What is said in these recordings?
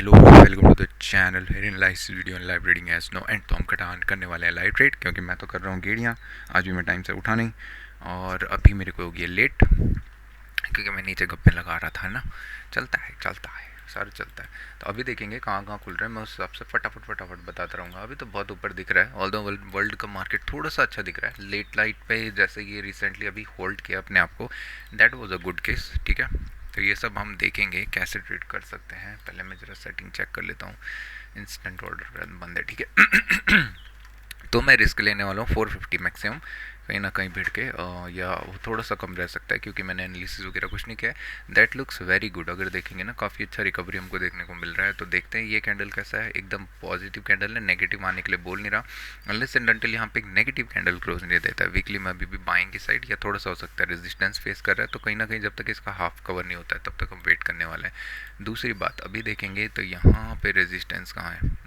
Hello welcome to the channel here in live video in live reading as no and. तो हम कटान करने वाले हैं लाइव ट्रेड, क्योंकि मैं तो कर रहा हूँ गेड़ियाँ। आज भी मैं टाइम से उठा नहीं, और अभी मेरे को हो गया लेट, क्योंकि मैं नीचे गप्पे लगा रहा था ना। चलता है सर, चलता है। तो अभी देखेंगे कहाँ कहाँ खुल रहा है, मैं उस हिसाब से फटाफट फटाफट बताता रहूँगा। अभी तो बहुत ऊपर दिख रहा है, ऑल द वर्ल्ड का मार्केट थोड़ा सा अच्छा दिख रहा है लेट लाइट पे, जैसे ये रिसेंटली अभी होल्ड किया अपने आप को। That was a good case, ठीक है। तो ये सब हम देखेंगे कैसे ट्रेड कर सकते हैं। पहले मैं ज़रा सेटिंग चेक कर लेता हूँ। इंस्टेंट ऑर्डर बंद है, ठीक है। तो मैं रिस्क लेने वाला हूँ 450 मैक्सिमम, कहीं ना कहीं भिड़ के, या वो थोड़ा सा कम रह सकता है, क्योंकि मैंने एनालिसिस वगैरह कुछ नहीं किया है। That looks very good. अगर देखेंगे ना, काफ़ी अच्छा रिकवरी हमको देखने को मिल रहा है। तो देखते हैं ये कैंडल कैसा है। एकदम पॉजिटिव कैंडल है, नेगेटिव आने के लिए बोल नहीं रहा। अनलेस एंड अनटिल यहाँ पे एक नेगेटिव कैंडल क्लोज नहीं देता है वीकली में, अभी भी बाइंग की साइड, या थोड़ा सा हो सकता है रेजिस्टेंस फेस कर रहा है। तो कहीं ना कहीं जब तक इसका हाफ कवर नहीं होता है तब तक हम वेट करने वाले हैं। दूसरी बात अभी देखेंगे तो यहाँ पे रेजिस्टेंस कहाँ है।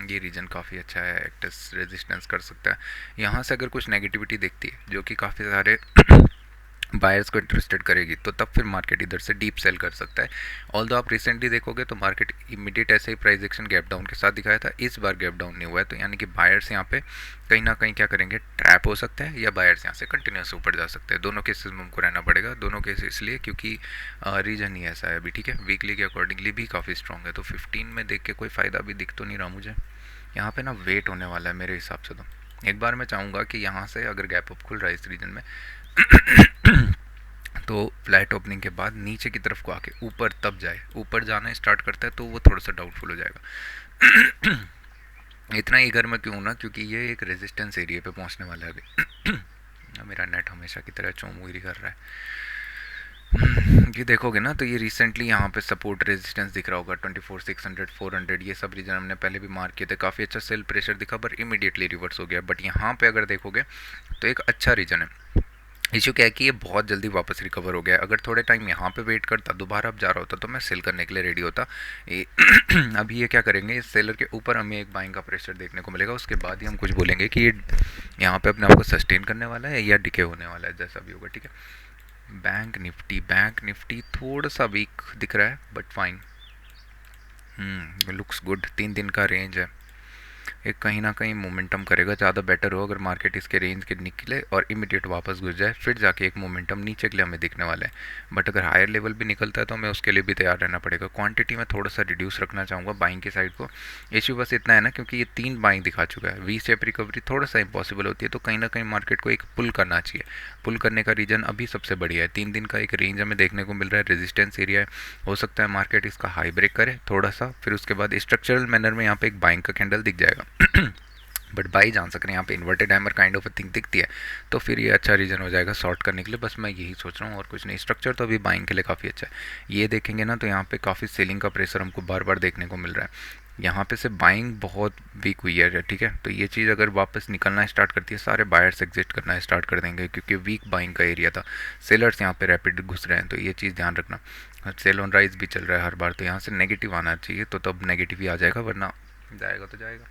ये रीजन काफ़ी अच्छा है, एक्टस रेजिस्टेंस कर सकता है। यहाँ से अगर कुछ नेगेटिविटी दिखती है जो कि काफ़ी सारे बायर्स को इंटरेस्टेड करेगी, तो तब फिर मार्केट इधर से डीप सेल कर सकता है। ऑल दो आप रिसेंटली देखोगे तो मार्केट इमीडिएट ऐसे ही प्राइस एक्शन गैप डाउन के साथ दिखाया था, इस बार गैप डाउन नहीं हुआ है। तो यानी कि बायर्स यहाँ पे कहीं ना कहीं क्या करेंगे, ट्रैप हो सकता है, या बायर्स यहाँ से कंटिन्यूस ऊपर जा सकते हैं। दोनों केसेस में हमको रहना पड़ेगा, दोनों केस इसलिए क्योंकि रीजन ही ऐसा है अभी, ठीक है। वीकली के अकॉर्डिंगली भी काफ़ी स्ट्रॉन्ग है, तो 15 में देख के कोई फ़ायदा भी दिख तो नहीं रहा मुझे। यहाँ पे ना वेट होने वाला है मेरे हिसाब से। तो एक बार मैं चाहूँगा कि यहाँ से अगर गैप अप खुल रहा है इस रीजन में, तो फ्लैट ओपनिंग के बाद नीचे की तरफ को आके ऊपर तब जाए। ऊपर जाना स्टार्ट करता है तो वो थोड़ा सा डाउटफुल हो जाएगा। इतना ईगर मैं क्यों ना, क्योंकि ये एक रेजिस्टेंस एरिया पे पहुंचने वाला है अभी। मेरा नेट हमेशा की तरह चौमुरी कर रहा है। ये देखोगे ना तो ये रिसेंटली यहाँ पे सपोर्ट रेजिस्टेंस दिख रहा होगा 24,600 400, ये सब रीजन हमने पहले भी मार्क किए थे। काफ़ी अच्छा सेल प्रेशर दिखा, पर इमीडिएटली रिवर्स हो गया। बट यहाँ पे अगर देखोगे तो एक अच्छा रीजन है। इशू क्या है कि ये बहुत जल्दी वापस रिकवर हो गया। अगर थोड़े टाइम यहाँ पे वेट करता, दोबारा अब जा रहा होता, तो मैं सेल करने के लिए रेडी होता। ये अभी ये क्या करेंगे, इस सेलर के ऊपर हमें एक बाइंग का प्रेशर देखने को मिलेगा, उसके बाद ही हम कुछ बोलेंगे कि ये यहाँ पे अपने आप को सस्टेन करने वाला है या डिके होने वाला है, जैसा भी होगा, ठीक है। बैंक निफ्टी थोड़ा सा वीक दिख रहा है, बट फाइन। Looks good. 3 दिन का रेंज है, एक कहीं ना कहीं मोमेंटम करेगा। ज़्यादा बेटर हो अगर मार्केट इसके रेंज के निकले और इमीडिएट वापस घुस जाए, फिर जाके एक मोमेंटम नीचे के लिए हमें दिखने वाला है। बट अगर हायर लेवल भी निकलता है तो हमें उसके लिए भी तैयार रहना पड़ेगा। क्वांटिटी में थोड़ा सा रिड्यूस रखना चाहूँगा बाइंग की साइड को। इशू बस इतना है ना, क्योंकि ये 3 बाइंग दिखा चुका है, वी शेप रिकवरी थोड़ा सा इंपॉसिबल होती है। तो कहीं ना कहीं मार्केट को एक पुल करना चाहिए। पुल करने का रीजन अभी सबसे बढ़िया है, 3 दिन का एक रेंज हमें देखने को मिल रहा है, रेजिस्टेंस एरिया है। हो सकता है मार्केट इसका हाई ब्रेक करे थोड़ा सा, फिर उसके बाद स्ट्रक्चरल मैनर में यहाँ पे एक बाइंग का कैंडल दिख जाएगा। बट बाई जान सक रहे हैं, यहाँ पे inverted hammer kind of thing दिखती है, तो फिर ये अच्छा रीजन हो जाएगा शॉर्ट करने के लिए। बस मैं यही सोच रहा हूँ और कुछ नहीं। स्ट्रक्चर तो अभी बाइंग के लिए काफ़ी अच्छा है। ये देखेंगे ना तो यहाँ पे काफ़ी सेलिंग का प्रेशर हमको बार बार देखने को मिल रहा है। यहाँ पे से बाइंग बहुत वीक हुई है, ठीक है। तो ये चीज़ अगर वापस निकलना स्टार्ट करती है, सारे बायर्स एग्जिट करना स्टार्ट कर देंगे, क्योंकि वीक बाइंग का एरिया था। सेलर्स यहाँ पे रैपिड घुस रहे हैं, तो ये चीज़ ध्यान रखना। सेल ऑन राइज भी चल रहा है हर बार, तो यहाँ से नेगेटिव आना चाहिए, तो तब नेगेटिव ही आ जाएगा, वरना जाएगा तो जाएगा।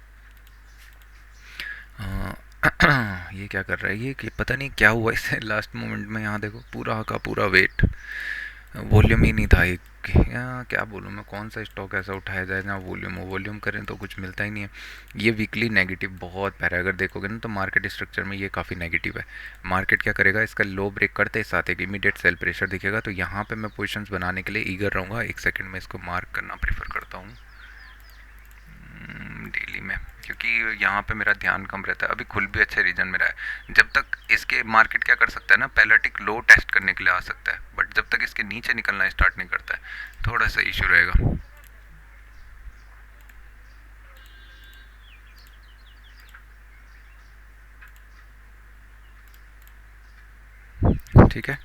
ये क्या कर रहा है, ये कि पता नहीं क्या हुआ इसे लास्ट मोमेंट में। यहाँ देखो पूरा का पूरा वेट, वॉल्यूम ही नहीं था एक। या क्या बोलूँ मैं, कौन सा स्टॉक ऐसा उठाया जाए जहाँ वॉल्यूम हो। वॉल्यूम करें तो कुछ मिलता ही नहीं है। ये वीकली नेगेटिव बहुत पैरा है, अगर देखोगे ना तो मार्केट स्ट्रक्चर में ये काफ़ी नेगेटिव है। मार्केट क्या करेगा, इसका लो ब्रेक करते ही साथ एक इमीडिएट सेल प्रेशर दिखेगा। तो यहाँ पे मैं पोजीशंस बनाने के लिए ईगर रहूँगा। एक सेकंड में इसको मार्क करना प्रेफर करता हूँ डेली में, क्योंकि यहाँ पे मेरा ध्यान कम रहता है। अभी खुल भी अच्छे रीजन में रहा है। जब तक इसके मार्केट क्या कर सकता है ना, पहला टिक लो टेस्ट करने के लिए आ सकता है, बट जब तक इसके नीचे निकलना स्टार्ट नहीं करता है, थोड़ा सा इशू रहेगा। ठीक है।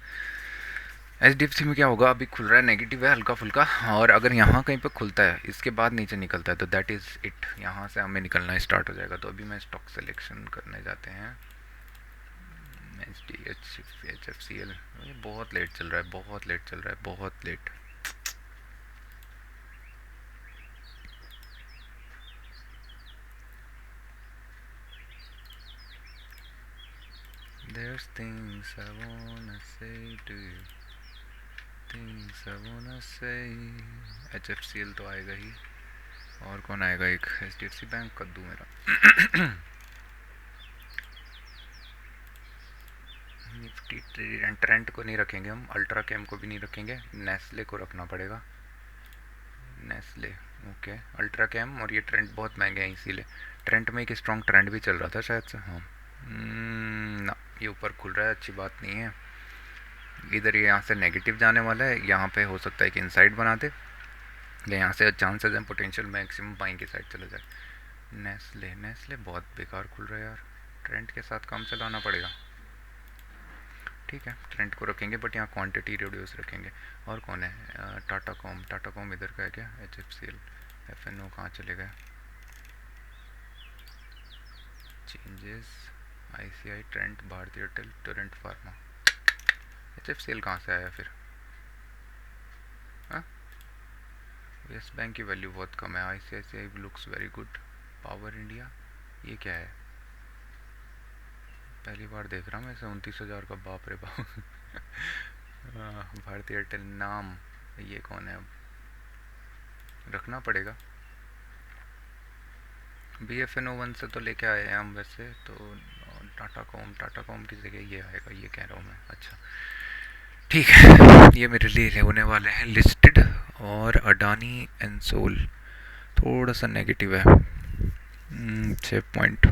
एच डी एफ सी में क्या होगा, अभी खुल रहा है नेगेटिव है हल्का फुल्का, और अगर यहाँ कहीं पे खुलता है इसके बाद नीचे निकलता है तो दैट इज़ इट, यहाँ से हमें निकलना स्टार्ट हो जाएगा। तो अभी मैं स्टॉक सिलेक्शन करने जाते हैं। H D H F C L, ये बहुत लेट चल रहा है, बहुत लेट चल रहा है, बहुत late. There's things I wanna say to you, things I wanna say। HFCL तो आएगा ही। और कौन आएगा? एक HDFC बैंक, कद्दू मेरा। निफ्टी ट्रेंड को नहीं रखेंगे हम, अल्ट्रा कैम को भी नहीं रखेंगे, नेस्ले को रखना पड़ेगा। Nestle, okay. अल्ट्रा कैम और ये ट्रेंड बहुत महंगे हैं, इसीलिए ट्रेंड में एक स्ट्रॉन्ग ट्रेंड भी चल रहा था शायद से। हाँ, ना ये ऊपर खुल रहा है, अच्छी बात नहीं है। इधर ये यहाँ से नेगेटिव जाने वाला है, यहाँ पे हो सकता है कि इनसाइड बना दे, या यहाँ से चांसेस हैं पोटेंशियल मैक्सिमम बाइंग की साइड चले जाए। नेस्ले, नेस्ले बहुत बेकार खुल रहा है यार, ट्रेंड के साथ काम चलाना पड़ेगा। ठीक है, ट्रेंड को रखेंगे बट यहाँ क्वांटिटी रिड्यूस रखेंगे। और कौन है? टाटा कॉम, टाटा कॉम इधर का है क्या? HFCL, FNO कहाँ चले गए? Changes, ICI, trend, Bharti Airtel, Torrent Pharma. HFCL कहाँ से आया फिर? हाँ, येस बैंक की वैल्यू बहुत कम है। ICICI looks very good. Power India, ये क्या है? पहली बार देख रहा हूँ मैं इसे। 29,000 का, बाप रे बाप। भारती एयरटेल नाम, ये कौन है? अब रखना पड़ेगा। BFNO1 से तो लेके आए हैं हम वैसे तो। टाटा कॉम, टाटा कॉम की जगह ये आएगा, ये कह रहा हूँ मैं। अच्छा ठीक है, ये मेरे लिए होने वाले हैं लिस्टेड। और अडानी एंसोल थोड़ा सा नेगेटिव है, 6 पॉइंट।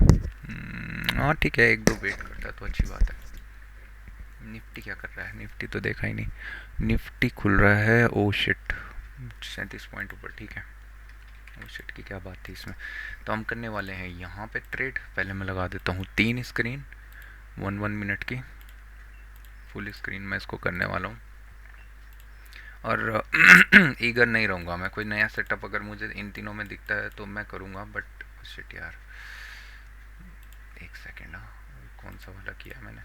हाँ ठीक है, एक दो वेट करता है तो अच्छी बात है। निफ्टी क्या कर रहा है? निफ्टी तो देखा ही नहीं। निफ्टी खुल रहा है, ओ शिट, 37 पॉइंट ऊपर। ठीक है, ओ शिट की क्या बात थी इसमें। तो हम करने वाले हैं यहाँ पे ट्रेड। पहले मैं लगा देता हूँ 3 स्क्रीन, 1 मिनट की फुल स्क्रीन मैं इसको करने वाला हूँ। और ईगर नहीं रहूँगा मैं, कोई नया सेटअप अगर मुझे इन तीनों में दिखता है तो मैं करूँगा। बट शिट यार, एक सेकेंड। हाँ, कौन सा वाला किया मैंने?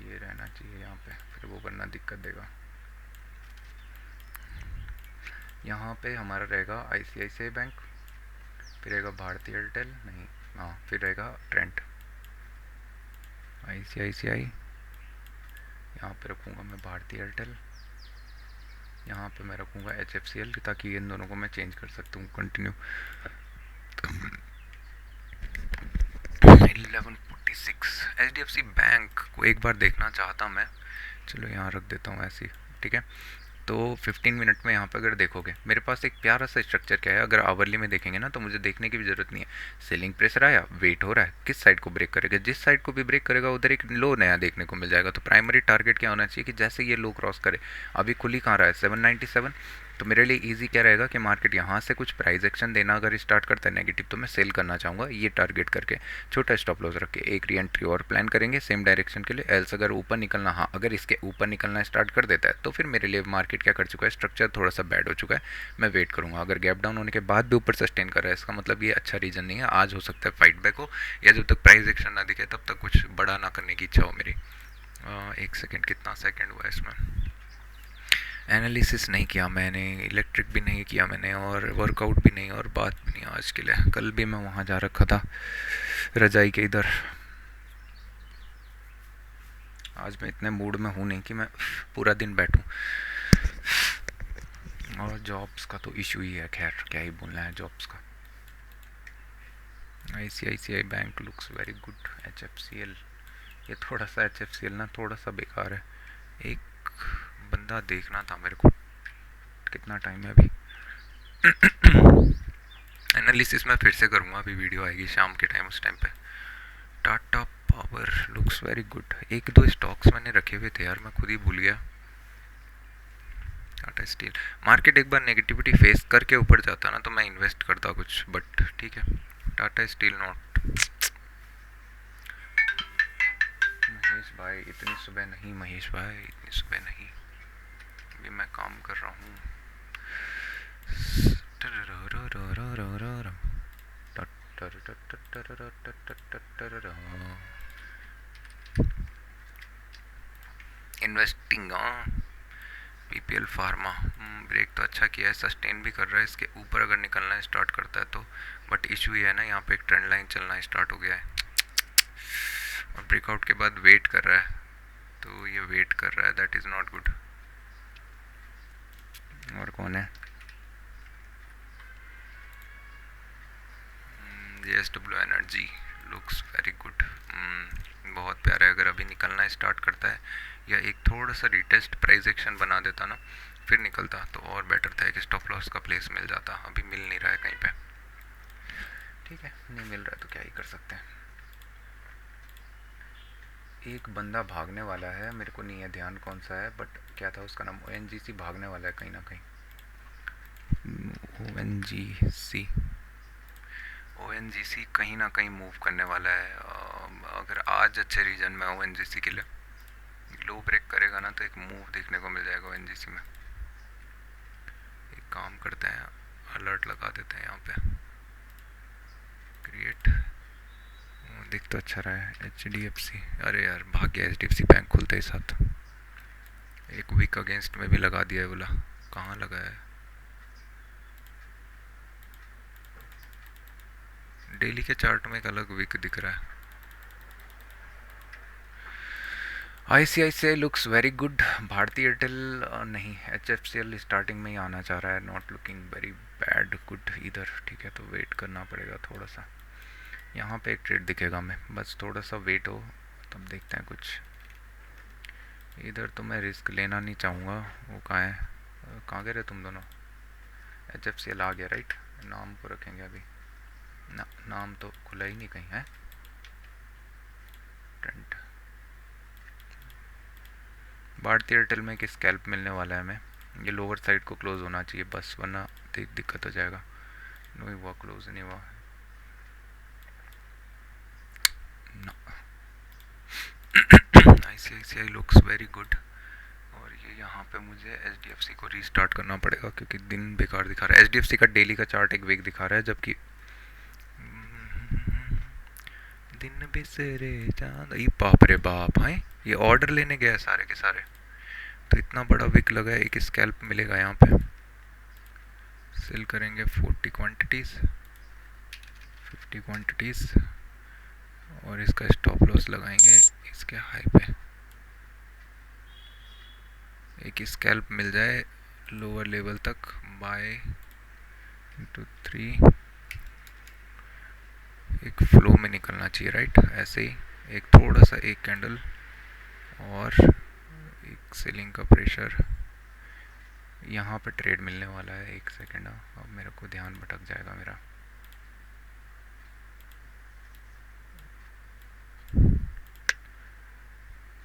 ये रहना चाहिए यहाँ पे, फिर वो करना दिक्कत देगा। यहाँ पे हमारा रहेगा ICICI बैंक, फिर रहेगा भारती एयरटेल, नहीं, हाँ, फिर रहेगा ट्रेंड। ICICI, यहाँ पे रखूँगा मैं भारती एयरटेल, यहाँ पे मैं रखूँगा HFCL, ताकि इन दोनों को मैं चेंज कर सकता हूँ कंटिन्यू। 1146। HDFC बैंक को एक बार देखना चाहता मैं, चलो यहाँ रख देता हूँ ऐसे ही। ठीक है, तो 15 मिनट में यहाँ पर अगर देखोगे मेरे पास एक प्यारा सा स्ट्रक्चर क्या है। अगर आवरली में देखेंगे ना तो मुझे देखने की भी ज़रूरत नहीं है। सेलिंग प्रेशर आया, वेट हो रहा है, किस साइड को ब्रेक करेगा, जिस साइड को भी ब्रेक करेगा उधर एक लो नया देखने को मिल जाएगा। तो प्राइमरी टारगेट क्या होना चाहिए कि जैसे ये लो क्रॉस करे, अभी खुली कहाँ रहा है 797, तो मेरे लिए ईजी क्या रहेगा कि मार्केट यहाँ से कुछ प्राइस एक्शन देना अगर स्टार्ट करता है नेगेटिव, तो मैं सेल करना चाहूँगा ये टारगेट करके, छोटा स्टॉप लॉस रख के एक री एंट्री और प्लान करेंगे सेम डायरेक्शन के लिए। एल्स अगर ऊपर निकलना, हाँ अगर इसके ऊपर निकलना स्टार्ट कर देता है तो फिर मेरे लिए मार्केट क्या कर चुका है, स्ट्रक्चर थोड़ा सा बैड हो चुका है, मैं वेट करूँगा। अगर गैप डाउन होने के बाद भी ऊपर सस्टेन कर रहा है, इसका मतलब ये अच्छा रीज़न नहीं है। आज हो सकता है फाइट बैक हो, या जब तक प्राइस एक्शन ना दिखे तब तक कुछ बड़ा ना करने की इच्छा हो मेरी। एक सेकेंड, कितना सेकेंड हुआ इसमें? एनालिसिस नहीं किया मैंने, इलेक्ट्रिक भी नहीं किया मैंने, और वर्कआउट भी नहीं, और बात भी नहीं आज के लिए। कल भी मैं वहाँ जा रखा था रजाई के इधर। आज मैं इतने मूड में हूँ नहीं कि मैं पूरा दिन बैठूँ। और जॉब्स का तो इशू ही है, खैर क्या ही बोलना है जॉब्स का। ICICI bank looks very good. HFCL, ये थोड़ा सा HFCL ना थोड़ा सा बेकार है। एक बंदा देखना था मेरे को, कितना टाइम है अभी? एनालिसिस मैं फिर से करूँगा, अभी वीडियो आएगी शाम के टाइम, उस टाइम पे। Tata power looks very good. एक दो स्टॉक्स मैंने रखे हुए थे यार, मैं खुद ही भूल गया। टाटा स्टील, मार्केट एक बार नेगेटिविटी फेस करके ऊपर जाता ना तो मैं इन्वेस्ट करता कुछ, बट ठीक है। Tata still not. महेश भाई इतनी सुबह नहीं, महेश भाई इतनी सुबह नहीं, अभी मैं काम कर रहा हूँ। इन्वेस्टिंग, PPL फार्मा ब्रेक तो अच्छा किया है, सस्टेन भी कर रहा है, इसके ऊपर अगर निकलना स्टार्ट करता है तो। बट इशू ये है ना, यहाँ पे एक ट्रेंड लाइन चलना स्टार्ट हो गया है और ब्रेकआउट के बाद वेट कर रहा है, तो ये वेट कर रहा है, दैट इज़ नॉट गुड। और कौन है? JSW energy looks very good, बहुत प्यारा है। अगर अभी निकलना स्टार्ट करता है या एक थोड़ा सा रिटेस्ट प्राइस एक्शन बना देता ना, फिर निकलता तो और बेटर था, कि स्टॉप लॉस का प्लेस मिल जाता। अभी मिल नहीं रहा है कहीं पे, ठीक है, नहीं मिल रहा है तो क्या ही कर सकते हैं। एक बंदा भागने वाला है, मेरे को नहीं है ध्यान कौन सा है, बट क्या था उसका नाम, ONGC भागने वाला है कहीं ना कहीं। ONGC ONGC कहीं ना कहीं मूव करने वाला है। अगर आज अच्छे रीजन में ONGC के लिए लो ब्रेक करेगा ना, तो एक मूव देखने को मिल जाएगा ONGC में। एक काम करते हैं, अलर्ट लगा देते हैं यहाँ पे, क्रिएट। दिख तो अच्छा रहा है HDFC, अरे यार भाग गया HDFC बैंक खुलते ही साथ। एक वीक अगेंस्ट में भी लगा दिया है, बोला कहाँ लगा है। डेली के चार्ट में एक अलग वीक दिख रहा है। ICICI looks very good. भारतीय एयरटेल नहीं, HFCL स्टार्टिंग में ही आना चाह रहा है, not looking very bad good इधर, ठीक है, तो वेट करना पड़ेगा थोड़ा सा। यहाँ पे एक ट्रेड दिखेगा, मैं बस थोड़ा सा वेट हो तब देखते हैं कुछ। इधर तो मैं रिस्क लेना नहीं चाहूँगा। वो कहाँ है, कहाँ गए तुम दोनों। HFCL आ गया राइट, नाम को रखेंगे अभी ना, नाम तो खुला ही नहीं कहीं है। ट्रेंड भारतीय एयरटेल में एक स्कैल्प मिलने वाला है हमें। ये लोअर साइड को क्लोज होना चाहिए बस, वरना दिक्कत हो जाएगा। नहीं हुआ, क्लोज नहीं हुआ ना। ICICI looks very good. और ये यहाँ पे मुझे HDFC को रीस्टार्ट करना पड़ेगा, क्योंकि दिन बेकार दिखा रहा है। HDFC का डेली का चार्ट एक वीक दिखा रहा है, जबकि दिन बिसरे चांद, ये बाप रे बाप है, ये ऑर्डर लेने गया सारे के सारे, तो इतना बड़ा विक लगा है। एक स्कैल्प मिलेगा यहाँ पे, सेल करेंगे 40 क्वांटिटीज़ 50 क्वांटिटीज़, और इसका स्टॉप लॉस लगाएंगे इसके हाई पे। एक स्कैल्प मिल जाए लोअर लेवल तक, बाय 2 3, एक फ्लो में निकलना चाहिए राइट, ऐसे ही एक थोड़ा सा एक कैंडल और एक सेलिंग का प्रेशर। यहाँ पे ट्रेड मिलने वाला है, एक सेकेंड, अब मेरे को ध्यान भटक जाएगा मेरा।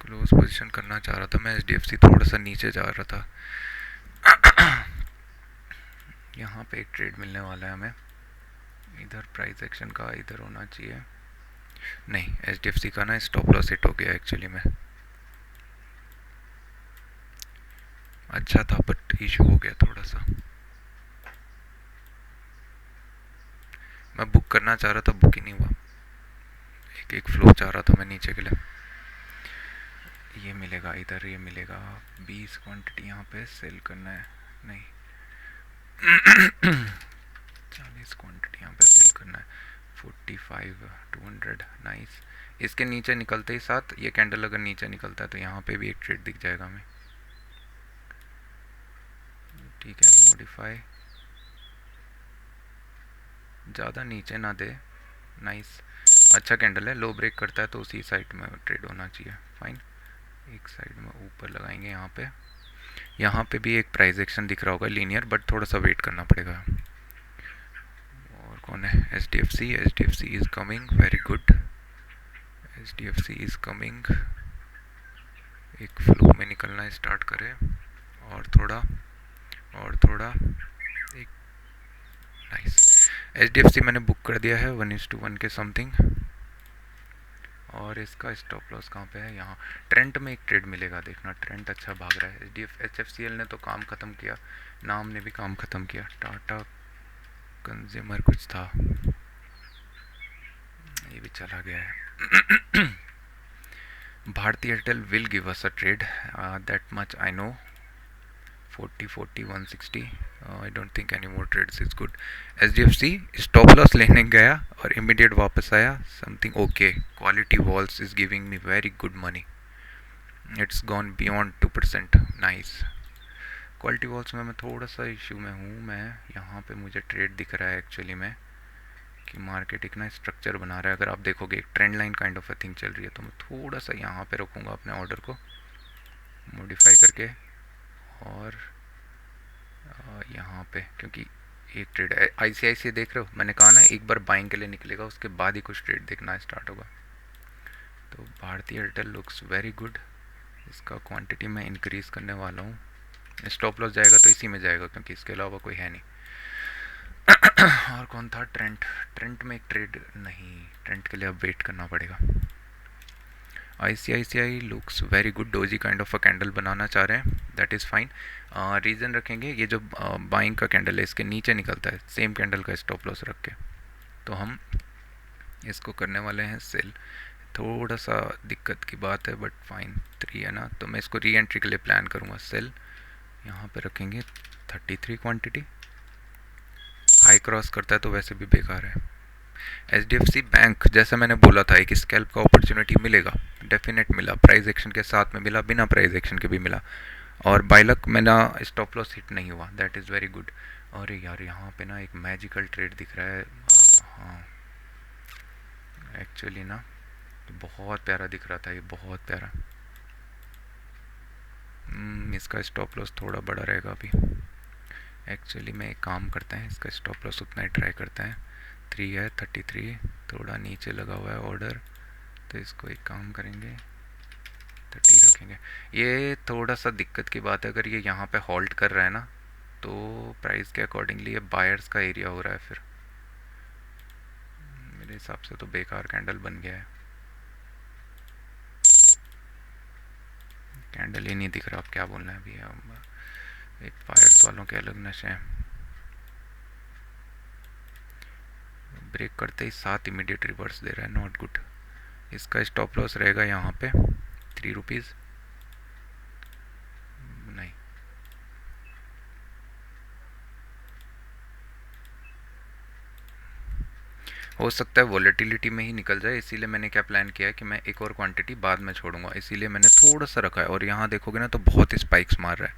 क्लोज पोजीशन करना चाह रहा था मैं, HDFC थोड़ा सा नीचे जा रहा था। यहाँ पे एक ट्रेड मिलने वाला है हमें, इधर प्राइस एक्शन का इधर होना चाहिए। नहीं, HDFC का ना स्टॉप लॉस हिट हो गया एक्चुअली में, अच्छा था बट इशू हो गया थोड़ा सा। मैं बुक करना चाह रहा था, बुक ही नहीं हुआ। एक फ्लो चाह रहा था मैं नीचे के लिए। ये मिलेगा इधर, ये मिलेगा 20 क्वांटिटी यहाँ पे सेल करना है, नहीं 40 क्वांटिटी यहाँ पे सेल करना है, 45 200 नाइस। इसके नीचे निकलते ही साथ ये कैंडल अगर नीचे निकलता है तो यहाँ पे भी एक ट्रेड दिख जाएगा हमें, ठीक है। मॉडिफाई, ज़्यादा नीचे ना दे, नाइस, अच्छा कैंडल है। लो ब्रेक करता है तो उसी साइड में ट्रेड होना चाहिए, फाइन। एक साइड में ऊपर लगाएंगे यहाँ पे भी एक प्राइस एक्शन दिख रहा होगा लीनियर, बट थोड़ा सा वेट करना पड़ेगा। और कौन है, HDFC is coming, very good, HDFC is coming. एक फ्लो में निकलना स्टार्ट करे, और थोड़ा एक, नाइस। HDFC मैंने बुक कर दिया है 1:1 के समथिंग, और इसका स्टॉप लॉस कहाँ पे है, यहाँ। ट्रेंट में एक ट्रेड मिलेगा, देखना ट्रेंट अच्छा भाग रहा है। HFCL ने तो काम ख़त्म किया, नाम ने भी काम ख़त्म किया। टाटा कंज्यूमर कुछ था, ये भी चला गया है। Bharti Airtel will give us a trade, that much I know. 40 160, I don't think any more trades is good. HDFC stop loss लेने गया और इमीडिएट वापस आया, something okay. Kwality Walls is giving me very good money, it's gone beyond 2%, nice. Kwality Walls में मैं थोड़ा सा issue में हूँ मैं, यहाँ पे मुझे ट्रेड दिख रहा है एक्चुअली में, कि मार्केट एक ना स्ट्रक्चर बना रहा है। अगर आप देखोगे एक trend line kind of a thing चल रही है, तो मैं थोड़ा सा यहाँ पे रखूँगा अपने ऑर्डर को मॉडिफाई करके, और यहाँ पे क्योंकि एक ट्रेड ICICI देख रहे हो, मैंने कहा ना एक बार बाइंग के लिए निकलेगा उसके बाद ही कुछ ट्रेड देखना स्टार्ट होगा। तो Bharti Airtel looks very good, इसका क्वांटिटी मैं इंक्रीज़ करने वाला हूँ। स्टॉप लॉस जाएगा तो इसी में जाएगा क्योंकि इसके अलावा कोई है नहीं। और कौन था? ट्रेंट में एक ट्रेड नहीं, ट्रेंट के लिए अब वेट करना पड़ेगा। ICICI looks very good, doji kind of a candle बनाना चाह रहे हैं, दैट इज़ फाइन। रीज़न रखेंगे, ये जो बाइंग का कैंडल है इसके नीचे निकलता है सेम कैंडल का स्टॉप लॉस रख के, तो हम इसको करने वाले हैं सेल। थोड़ा सा दिक्कत की बात है बट फाइन, 3 है ना, तो मैं इसको री एंट्री के लिए प्लान करूँगा। सेल यहाँ पे रखेंगे 33 क्वांटिटी, हाई क्रॉस करता है तो वैसे भी बेकार है। HDFC बैंक, जैसा मैंने बोला था एक स्कैल्प का अपॉर्चुनिटी मिलेगा, डेफिनेट मिला, प्राइस एक्शन के साथ में मिला, बिना प्राइस एक्शन के भी मिला, और बाय लक मेरा स्टॉप लॉस हिट नहीं हुआ, दैट इज़ वेरी गुड। अरे यार यहाँ पे ना एक मैजिकल ट्रेड दिख रहा है, हाँ एक्चुअली ना बहुत प्यारा दिख रहा था ये, बहुत प्यारा। इसका स्टॉप लॉस थोड़ा बड़ा रहेगा अभी। एक्चुअली मैं एक काम करते हैं, इसका स्टॉप लॉस उतना ही ट्राई करते हैं। 3 है, 33 थोड़ा नीचे लगा हुआ है ऑर्डर, तो इसको एक काम करेंगे 30 रखेंगे। ये थोड़ा सा दिक्कत की बात है, अगर ये यहाँ पे हॉल्ट कर रहा है ना तो प्राइस के अकॉर्डिंगली ये बायर्स का एरिया हो रहा है, फिर मेरे हिसाब से तो बेकार कैंडल बन गया है, कैंडल ही नहीं दिख रहा, अब क्या बोलना है भैया, एक बायर्स वालों के अलग नशे हैं। ब्रेक करते ही साथ इमीडिएट रिवर्स दे रहा है, नॉट गुड। इसका स्टॉप लॉस रहेगा यहाँ पे 3 रुपीज़, नहीं हो सकता है वॉलेटिलिटी में ही निकल जाए, इसीलिए मैंने क्या प्लान किया है कि मैं एक और क्वांटिटी बाद में छोड़ूंगा, इसीलिए मैंने थोड़ा सा रखा है। और यहाँ देखोगे ना तो बहुत स्पाइक्स मार रहा है।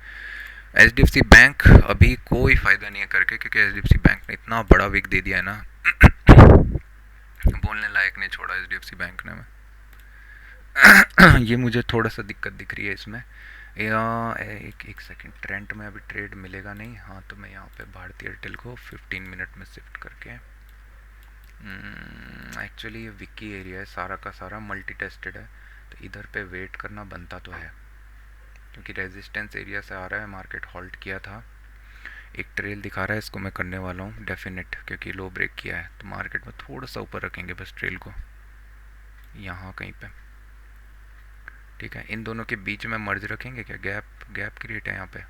HDFC बैंक अभी कोई फ़ायदा नहीं है करके, क्योंकि HDFC बैंक ने इतना बड़ा विक दे दिया है ना, बोलने लायक नहीं छोड़ा HDFC बैंक ने। मैं ये मुझे थोड़ा सा दिक्कत दिख रही है इसमें, या एक सेकंड, ट्रेंड में अभी ट्रेड मिलेगा नहीं, हाँ तो मैं यहाँ पे भारती एयरटेल को 15 मिनट में शिफ्ट करके, एक्चुअली ये विकी एरिया है सारा का सारा, मल्टी टेस्टेड है, तो इधर पे वेट करना बनता तो है, क्योंकि रेजिस्टेंस एरिया से आ रहा है, मार्केट हॉल्ट किया था, एक ट्रेल दिखा रहा है, इसको मैं करने वाला हूँ डेफिनेट, क्योंकि लो ब्रेक किया है, तो मार्केट में थोड़ा सा ऊपर रखेंगे बस ट्रेल को, यहाँ कहीं पे, ठीक है। इन दोनों के बीच में मर्ज रखेंगे क्या, गैप क्रिएट है यहाँ पे,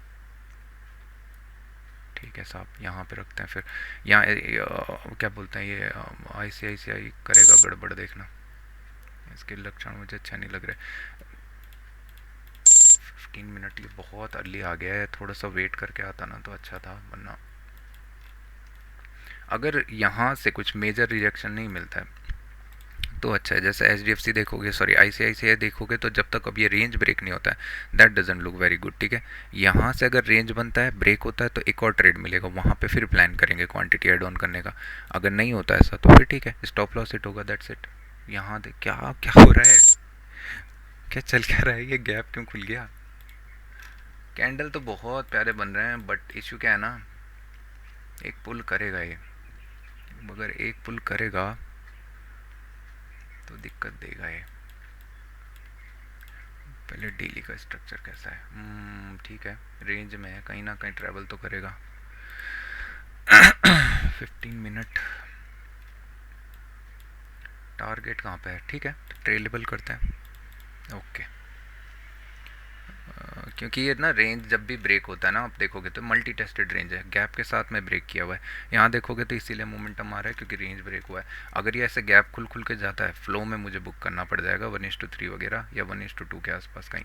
ठीक है साहब, यहाँ पे रखते हैं। फिर यहाँ क्या बोलते हैं, ये ICICI करेगा गड़बड़, देखना इसके लक्षण मुझे अच्छा नहीं लग रहे। 15 मिनट ये बहुत अर्ली आ गया है, थोड़ा सा वेट करके आता ना तो अच्छा था, वरना अगर यहाँ से कुछ मेजर रिजेक्शन नहीं मिलता है तो अच्छा है। जैसे HDFC देखोगे, सॉरी ICICI देखोगे, तो जब तक अब ये रेंज ब्रेक नहीं होता है that doesn't look very good, ठीक है। यहाँ से अगर रेंज बनता है, ब्रेक होता है, तो एक और ट्रेड मिलेगा, वहाँ पे फिर प्लान करेंगे क्वांटिटी ऐड ऑन करने का। अगर नहीं होता ऐसा तो फिर ठीक है, स्टॉप लॉस हिट होगा, दैट्स इट। यहाँ देख क्या क्या हो रहा है, क्या चल क्या रहा है, ये गैप क्यों खुल गया। कैंडल तो बहुत प्यारे बन रहे हैं, बट इशू क्या है ना, एक पुल करेगा ये, मगर एक पुल करेगा तो दिक्कत देगा ये। पहले डेली का स्ट्रक्चर कैसा है, ठीक है, रेंज में है, कहीं ना कहीं ट्रैवल तो करेगा। 15 मिनट टारगेट कहाँ पे है, ठीक है, ट्रेलेबल करते हैं, ओके। क्योंकि ये ना रेंज जब भी ब्रेक होता है ना, आप देखोगे तो मल्टी टेस्टेड रेंज है, गैप के साथ में ब्रेक किया हुआ है, यहाँ देखोगे तो इसीलिए मोमेंटम आ रहा है क्योंकि रेंज ब्रेक हुआ है। अगर ये ऐसे गैप खुल के जाता है, फ्लो में मुझे बुक करना पड़ जाएगा 1:3 वगैरह, या 1:2 के आसपास कहीं।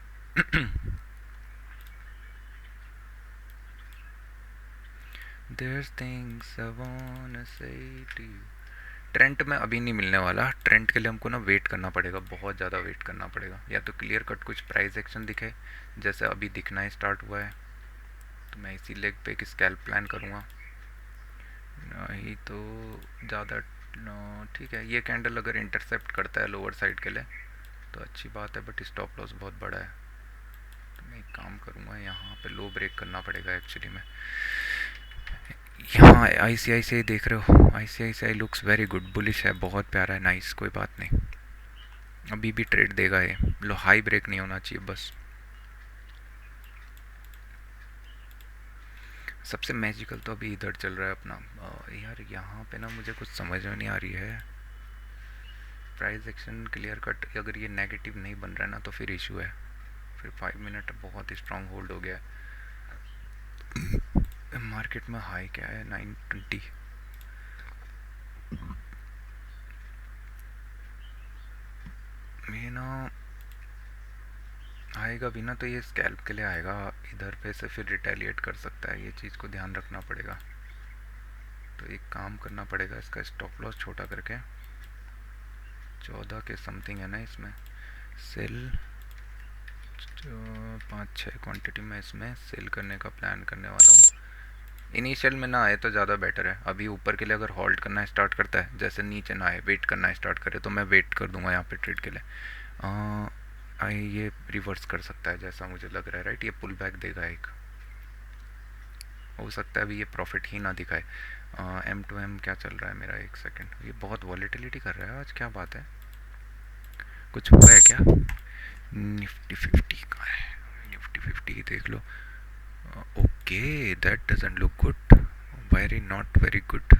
There's things I wanna say to you. Trend में अभी नहीं मिलने वाला, ट्रेंड के लिए हमको ना वेट करना पड़ेगा, बहुत ज़्यादा वेट करना पड़ेगा, या तो क्लियर कट कुछ प्राइस एक्शन दिखे, जैसे अभी दिखना ही स्टार्ट हुआ है, तो मैं इसी लेग पे एक स्कैल्प प्लान करूँगा, नहीं तो ज़्यादा ठीक है, ये कैंडल अगर इंटरसेप्ट करता है लोअर साइड के लिए तो अच्छी बात है, बट स्टॉप लॉस बहुत बड़ा है। तो मैं एक काम करूँगा, यहाँ पे लो ब्रेक करना पड़ेगा एक्चुअली में। यहाँ ICICI देख रहे हो, ICICI looks very good, bullish है, बहुत प्यारा है, नाइस, कोई बात नहीं, अभी भी ट्रेड देगा ये। लो हाई ब्रेक नहीं होना चाहिए बस। सबसे मैजिकल तो अभी इधर चल रहा है अपना। यार यहाँ पे ना मुझे कुछ समझ में नहीं आ रही है। प्राइस एक्शन क्लियर कट, अगर ये नेगेटिव नहीं बन रहा है ना तो फिर इशू है। फिर 5 मिनट बहुत स्ट्रांग होल्ड हो गया है। मार्केट में हाई क्या है, 920। ये ना आएगा भी ना तो ये स्कैल्प के लिए आएगा, इधर पे से फिर रिटेलिएट कर सकता है, ये चीज़ को ध्यान रखना पड़ेगा। तो एक काम करना पड़ेगा, इसका स्टॉप लॉस छोटा करके 14 के समथिंग है ना इसमें, सेल जो 5-6 क्वांटिटी में इसमें सेल करने का प्लान करने वाला हूँ। इनिशियल में ना आए तो ज़्यादा बेटर है। अभी ऊपर के लिए अगर होल्ड करना स्टार्ट करता है, जैसे नीचे ना आए, वेट करना स्टार्ट करे, तो मैं वेट कर दूंगा यहाँ पे ट्रेड के लिए। ये रिवर्स कर सकता है जैसा मुझे लग रहा है, राइट, ये पुल बैक देगा एक, हो सकता है अभी ये प्रॉफिट ही ना दिखाए। M2M क्या चल रहा है मेरा, एक सेकंड, ये बहुत वॉलेटिलिटी कर रहा है आज, क्या बात है, कुछ हुआ है क्या? निफ्टी 50 का है, निफ्टी 50 देख लो। Okay, that doesn't look good, very not very good.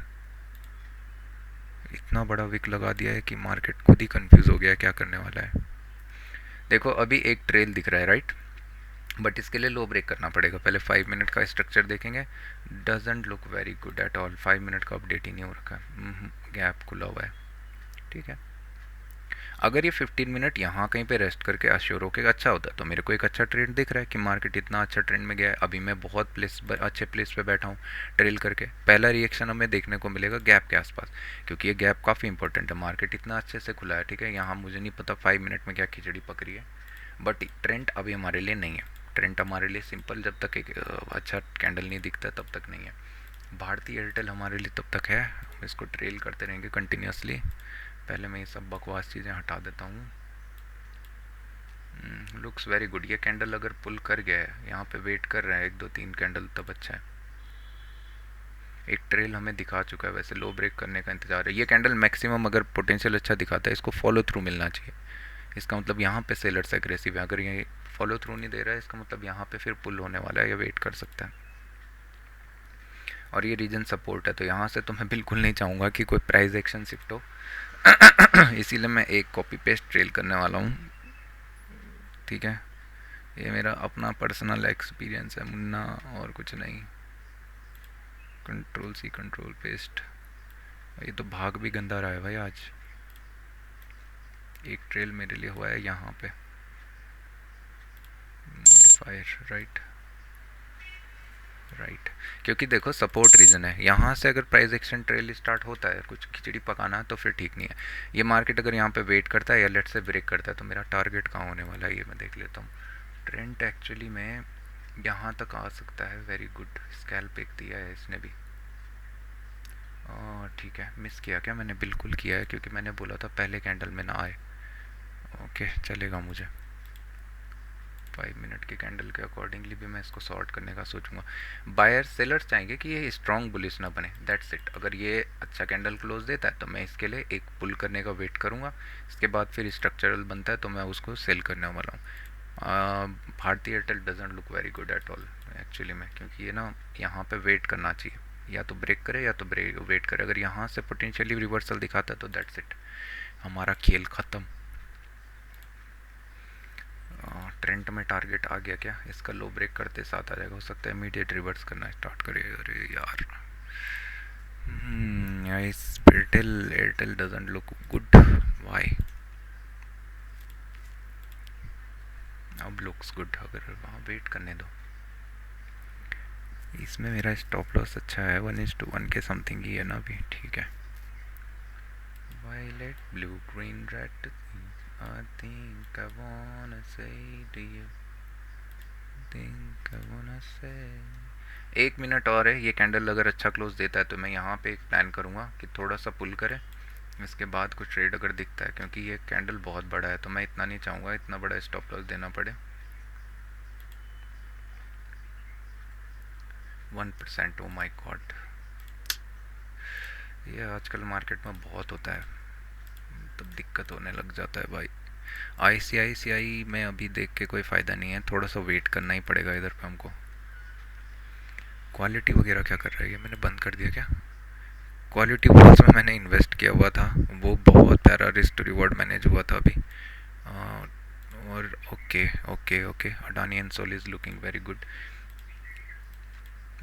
इतना बड़ा विक लगा दिया है कि मार्केट खुद ही कंफ्यूज हो गया है क्या करने वाला है। देखो अभी एक ट्रेल दिख रहा है, राइट, बट इसके लिए लो ब्रेक करना पड़ेगा। पहले 5 मिनट का स्ट्रक्चर देखेंगे, doesn't look very good at all. 5 minute का अपडेट ही नहीं हो रखा है, गैप खुला हुआ है, ठीक है। अगर ये 15 मिनट यहाँ कहीं पे रेस्ट करके अश्योर होके अच्छा होता है तो मेरे को एक अच्छा ट्रेंड दिख रहा है कि मार्केट इतना अच्छा ट्रेंड में गया है। अभी मैं बहुत अच्छे प्लेस पे बैठा हूँ ट्रेल करके। पहला रिएक्शन हमें देखने को मिलेगा गैप के आसपास, क्योंकि ये गैप काफ़ी इंपॉर्टेंट है। मार्केट इतना अच्छे से खुला है, ठीक है, यहाँ मुझे नहीं पता 5 मिनट में क्या खिचड़ी पकड़ी है, बट ट्रेंड अभी हमारे लिए नहीं है। ट्रेंड हमारे लिए सिंपल, जब तक एक अच्छा कैंडल नहीं दिखता तब तक नहीं है। भारतीय एयरटेल हमारे लिए तब तक है, हम इसको ट्रेल करते रहेंगे कंटिन्यूसली। पहले मैं ये सब बकवास चीज़ें हटा देता हूँ। Looks very good. ये कैंडल अगर पुल कर गया है, यहाँ पे वेट कर रहे हैं 1 2 3 कैंडल, तब अच्छा है। एक ट्रेल हमें दिखा चुका है, वैसे लो ब्रेक करने का इंतजार है। ये कैंडल मैक्सिमम अगर पोटेंशियल अच्छा दिखाता है, इसको फॉलो थ्रू मिलना चाहिए। इसका मतलब यहाँ पे सेलर्स एग्रेसिव है, अगर ये फॉलो थ्रू नहीं दे रहा है इसका मतलब यहाँ पे फिर पुल होने वाला है, या वेट कर सकता है। और ये रीजन सपोर्ट है, तो यहाँ से तो मैं बिल्कुल नहीं चाहूँगा कि कोई प्राइस एक्शन शिफ्ट हो। इसीलिए मैं एक कॉपी पेस्ट ट्रेल करने वाला हूँ, ठीक है। ये मेरा अपना पर्सनल एक्सपीरियंस है मुन्ना, और कुछ नहीं। Control C control paste. ये तो भाग भी गंदा रहा है भाई आज। एक ट्रेल मेरे लिए हुआ है यहाँ पे, मॉडिफायर, राइट राइट, क्योंकि देखो सपोर्ट रीजन है। यहाँ से अगर प्राइस एक्शन ट्रेल स्टार्ट होता है, कुछ खिचड़ी पकाना है, तो फिर ठीक नहीं है। ये मार्केट अगर यहाँ पे वेट करता है या लेट से ब्रेक करता है, तो मेरा टारगेट कहाँ होने वाला है ये मैं देख लेता हूँ। ट्रेंड एक्चुअली में यहाँ तक आ सकता है, वेरी गुड। स्कैल्प एक दिया है इसने भी, ठीक है। मिस किया क्या मैंने? बिल्कुल किया है, क्योंकि मैंने बोला था पहले कैंडल में ना आए। ओके, चलेगा मुझे। 5 मिनट के कैंडल के अकॉर्डिंगली भी मैं इसको सॉर्ट करने का सोचूंगा। बायर सेलर्स चाहेंगे कि ये स्ट्रॉन्ग बुलिश ना बने, दैट्स इट। अगर ये अच्छा कैंडल क्लोज देता है तो मैं इसके लिए एक पुल करने का वेट करूंगा, इसके बाद फिर स्ट्रक्चरल बनता है तो मैं उसको सेल करने वाला हूँ। भारतीय Airtel doesn't look very good at all actually में, क्योंकि ये ना यहाँ पे वेट करना चाहिए, या तो ब्रेक करे या तो ब्रेक वेट करे। अगर यहाँ से पोटेंशियली रिवर्सल दिखाता है तो दैट्स इट, हमारा खेल ख़त्म। ट्रेंड में टारगेट आ गया क्या? इसका लो ब्रेक करते साथ आ जाएगा, हो सकता है इमीडिएट रिवर्स करना स्टार्ट करे। अरे यार, Airtel Airtel doesn't look good, why? अब लुक्स गुड, अगर वहाँ वेट करने दो। इसमें मेरा स्टॉप लॉस अच्छा है, 1:1 के समथिंग ही है ना अभी, ठीक है। Violet blue green red, I think I wanna say to you, think I wanna say। 1 minute और है, ये कैंडल अगर अच्छा क्लोज देता है तो मैं यहाँ पे एक प्लान करूँगा कि थोड़ा सा पुल करे, इसके बाद कुछ ट्रेड अगर दिखता है, क्योंकि ये कैंडल बहुत बड़ा है तो मैं इतना नहीं चाहूँगा इतना बड़ा स्टॉप लॉस देना पड़े। 1%, ओ माई गॉड, ये आजकल मार्केट में बहुत होता है, तब दिक्कत होने लग जाता है भाई। ICICI में अभी देख के कोई फ़ायदा नहीं है, थोड़ा सा वेट करना ही पड़ेगा इधर पे हमको। क्वालिटी वगैरह क्या कर रहा है, ये मैंने बंद कर दिया क्या? क्वालिटी वॉल्स में मैंने इन्वेस्ट किया हुआ था, वो बहुत प्यारा रिस्क टू रिवॉर्ड मैनेज हुआ था अभी। अ, और okay okay okay, Adani Ensol is looking very good.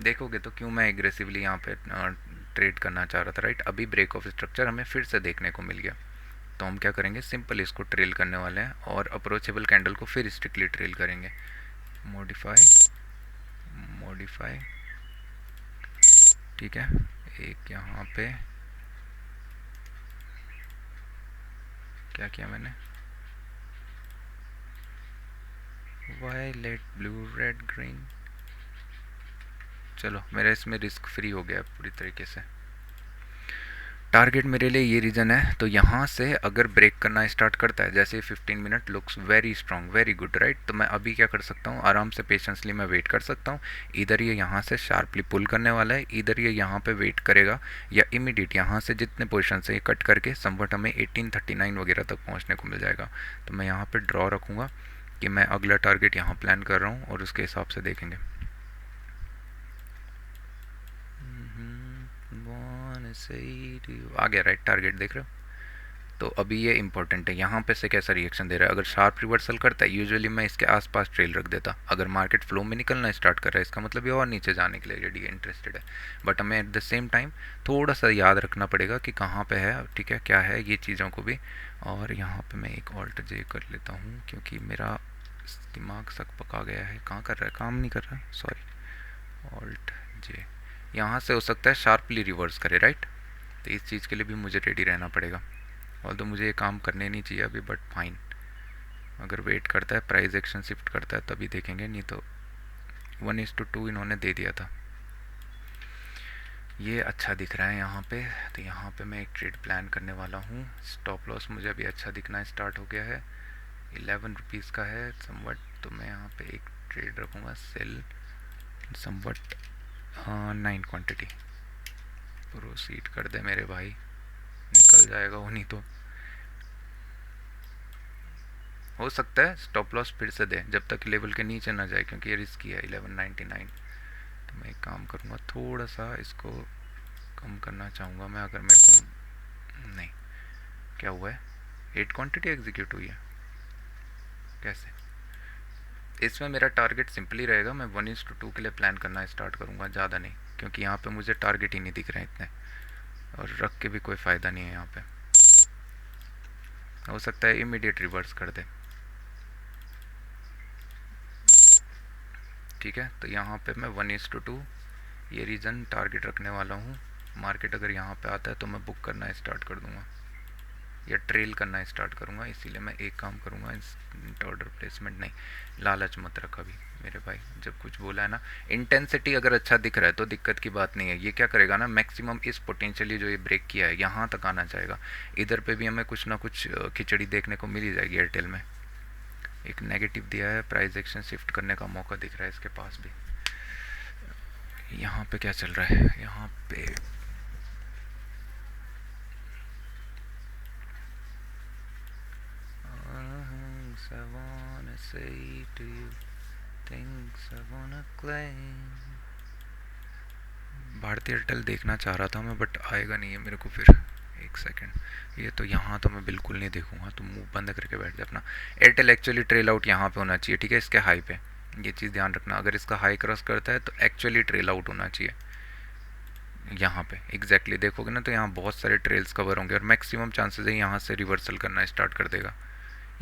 देखोगे तो क्यों मैं एग्रेसिवली यहाँ पे ट्रेड करना चाह रहा था, राइट? अभी ब्रेक ऑफ स्ट्रक्चर हमें फिर से देखने को मिल गया, तो हम क्या करेंगे, सिंपल इसको ट्रेल करने वाले हैं और अप्रोचेबल कैंडल को फिर स्ट्रिक्टली ट्रेल करेंगे। मॉडिफाई मॉडिफाई, ठीक है। एक यहाँ पे क्या किया मैंने, वायलेट ब्लू रेड ग्रीन, चलो मेरा इसमें रिस्क फ्री हो गया पूरी तरीके से। टारगेट मेरे लिए ये रीज़न है, तो यहाँ से अगर ब्रेक करना स्टार्ट करता है, जैसे 15 minute looks very strong very good, right? तो मैं अभी क्या कर सकता हूँ, आराम से पेशेंसली मैं वेट कर सकता हूँ। इधर ये यहाँ से शार्पली पुल करने वाला है, इधर ये यहाँ पे वेट करेगा, या इमीडिएट यहाँ से जितने पोजिशन से ये कट करके समवट हमें 1839 वगैरह तक पहुँचने को मिल जाएगा। तो मैं यहाँ पर ड्रॉ रखूँगा कि मैं अगला टारगेट यहाँ प्लान कर रहा हूँ और उसके हिसाब से देखेंगे। आ गया, राइट? टारगेट देख रहे हो? तो अभी ये इंपॉर्टेंट है, यहाँ पे से कैसा रिएक्शन दे रहा है। अगर शार्प रिवर्सल करता है, यूजुअली मैं इसके आसपास ट्रेल रख देता। अगर मार्केट फ्लो में निकलना स्टार्ट कर रहा है, इसका मतलब ये और नीचे जाने के लिए रेडी है, इंटरेस्टेड है। बट हमें एट द सेम टाइम थोड़ा सा याद रखना पड़ेगा कि कहाँ पे है, ठीक है, क्या है ये चीज़ों को भी। और यहाँ पे मैं एक ऑल्ट जे कर लेता हूँ, क्योंकि मेरा दिमाग सक पका गया है। कहाँ कर रहा है, काम नहीं कर रहा, सॉरी। ऑल्ट जे यहाँ से हो सकता है शार्पली रिवर्स करे, राइट? तो इस चीज़ के लिए भी मुझे रेडी रहना पड़ेगा। और तो मुझे ये काम करने नहीं चाहिए अभी, बट फाइन, अगर वेट करता है, प्राइस एक्शन शिफ्ट करता है तभी देखेंगे, नहीं तो 1:2 इन्होंने दे दिया था। ये अच्छा दिख रहा है यहाँ पे, तो यहाँ पे मैं एक ट्रेड प्लान करने वाला हूँ। स्टॉप लॉस मुझे अभी अच्छा दिखना स्टार्ट हो गया है, 11 रुपीज़ का है समवट, तो मैं यहाँ पे एक ट्रेड रखूँगा, सेल समवट 9 क्वांटिटी। प्रोसीड कर दे मेरे भाई, निकल जाएगा वो, नहीं तो हो सकता है स्टॉप लॉस फिर से दे जब तक लेवल के नीचे ना जाए, क्योंकि ये रिस्की है 1199। तो मैं एक काम करूँगा, थोड़ा सा इसको कम करना चाहूँगा मैं, अगर मेरे को नहीं, क्या हुआ है, 8 क्वांटिटी एग्जीक्यूट हुई है कैसे? इसमें मेरा टारगेट सिंपली रहेगा, मैं 1:2 के लिए प्लान करना स्टार्ट करूँगा, ज़्यादा नहीं, क्योंकि यहाँ पे मुझे टारगेट ही नहीं दिख रहे हैं इतने, और रख के भी कोई फ़ायदा नहीं है यहाँ पे। हो सकता है इमीडिएट रिवर्स कर दे, ठीक है। तो यहाँ पे मैं 1:2 ये रीज़न टारगेट रखने वाला हूँ। मार्केट अगर यहाँ पे आता है तो मैं बुक करना स्टार्ट कर दूँगा या ट्रेल करना स्टार्ट करूँगा। इसीलिए मैं एक काम करूँगा, ऑर्डर प्लेसमेंट नहीं, लालच मत रख अभी मेरे भाई। जब कुछ बोला है ना, इंटेंसिटी अगर अच्छा दिख रहा है तो दिक्कत की बात नहीं है। ये क्या करेगा ना, मैक्सिमम इस पोटेंशियली जो ये ब्रेक किया है यहाँ तक आना चाहेगा। इधर पे भी हमें कुछ ना कुछ खिचड़ी देखने को मिल ही जाएगी। एयरटेल में एक नेगेटिव दिया है, प्राइस एक्शन शिफ्ट करने का मौका दिख रहा है इसके पास भी। यहाँ पे क्या चल रहा है, यहाँ पे I wanna say to you things I wanna claim। भारतीय एयरटेल देखना चाह रहा था मैं, बट आएगा नहीं है मेरे को फिर। एक सेकंड, ये तो यहाँ तो मैं बिल्कुल नहीं देखूंगा, तो मुंह बंद करके बैठ जा अपना। एयरटेल एक्चुअली ट्रेल आउट यहाँ पे होना चाहिए, ठीक है, इसके हाई पे, ये चीज़ ध्यान रखना। अगर इसका हाई क्रॉस करता है तो एक्चुअली ट्रेल आउट होना चाहिए यहाँ पे। एग्जैक्टली देखोगे ना तो यहाँ बहुत सारे ट्रेल्स कवर होंगे और मैक्सिमम चांसेस है यहाँ से रिवर्सल करना स्टार्ट कर देगा।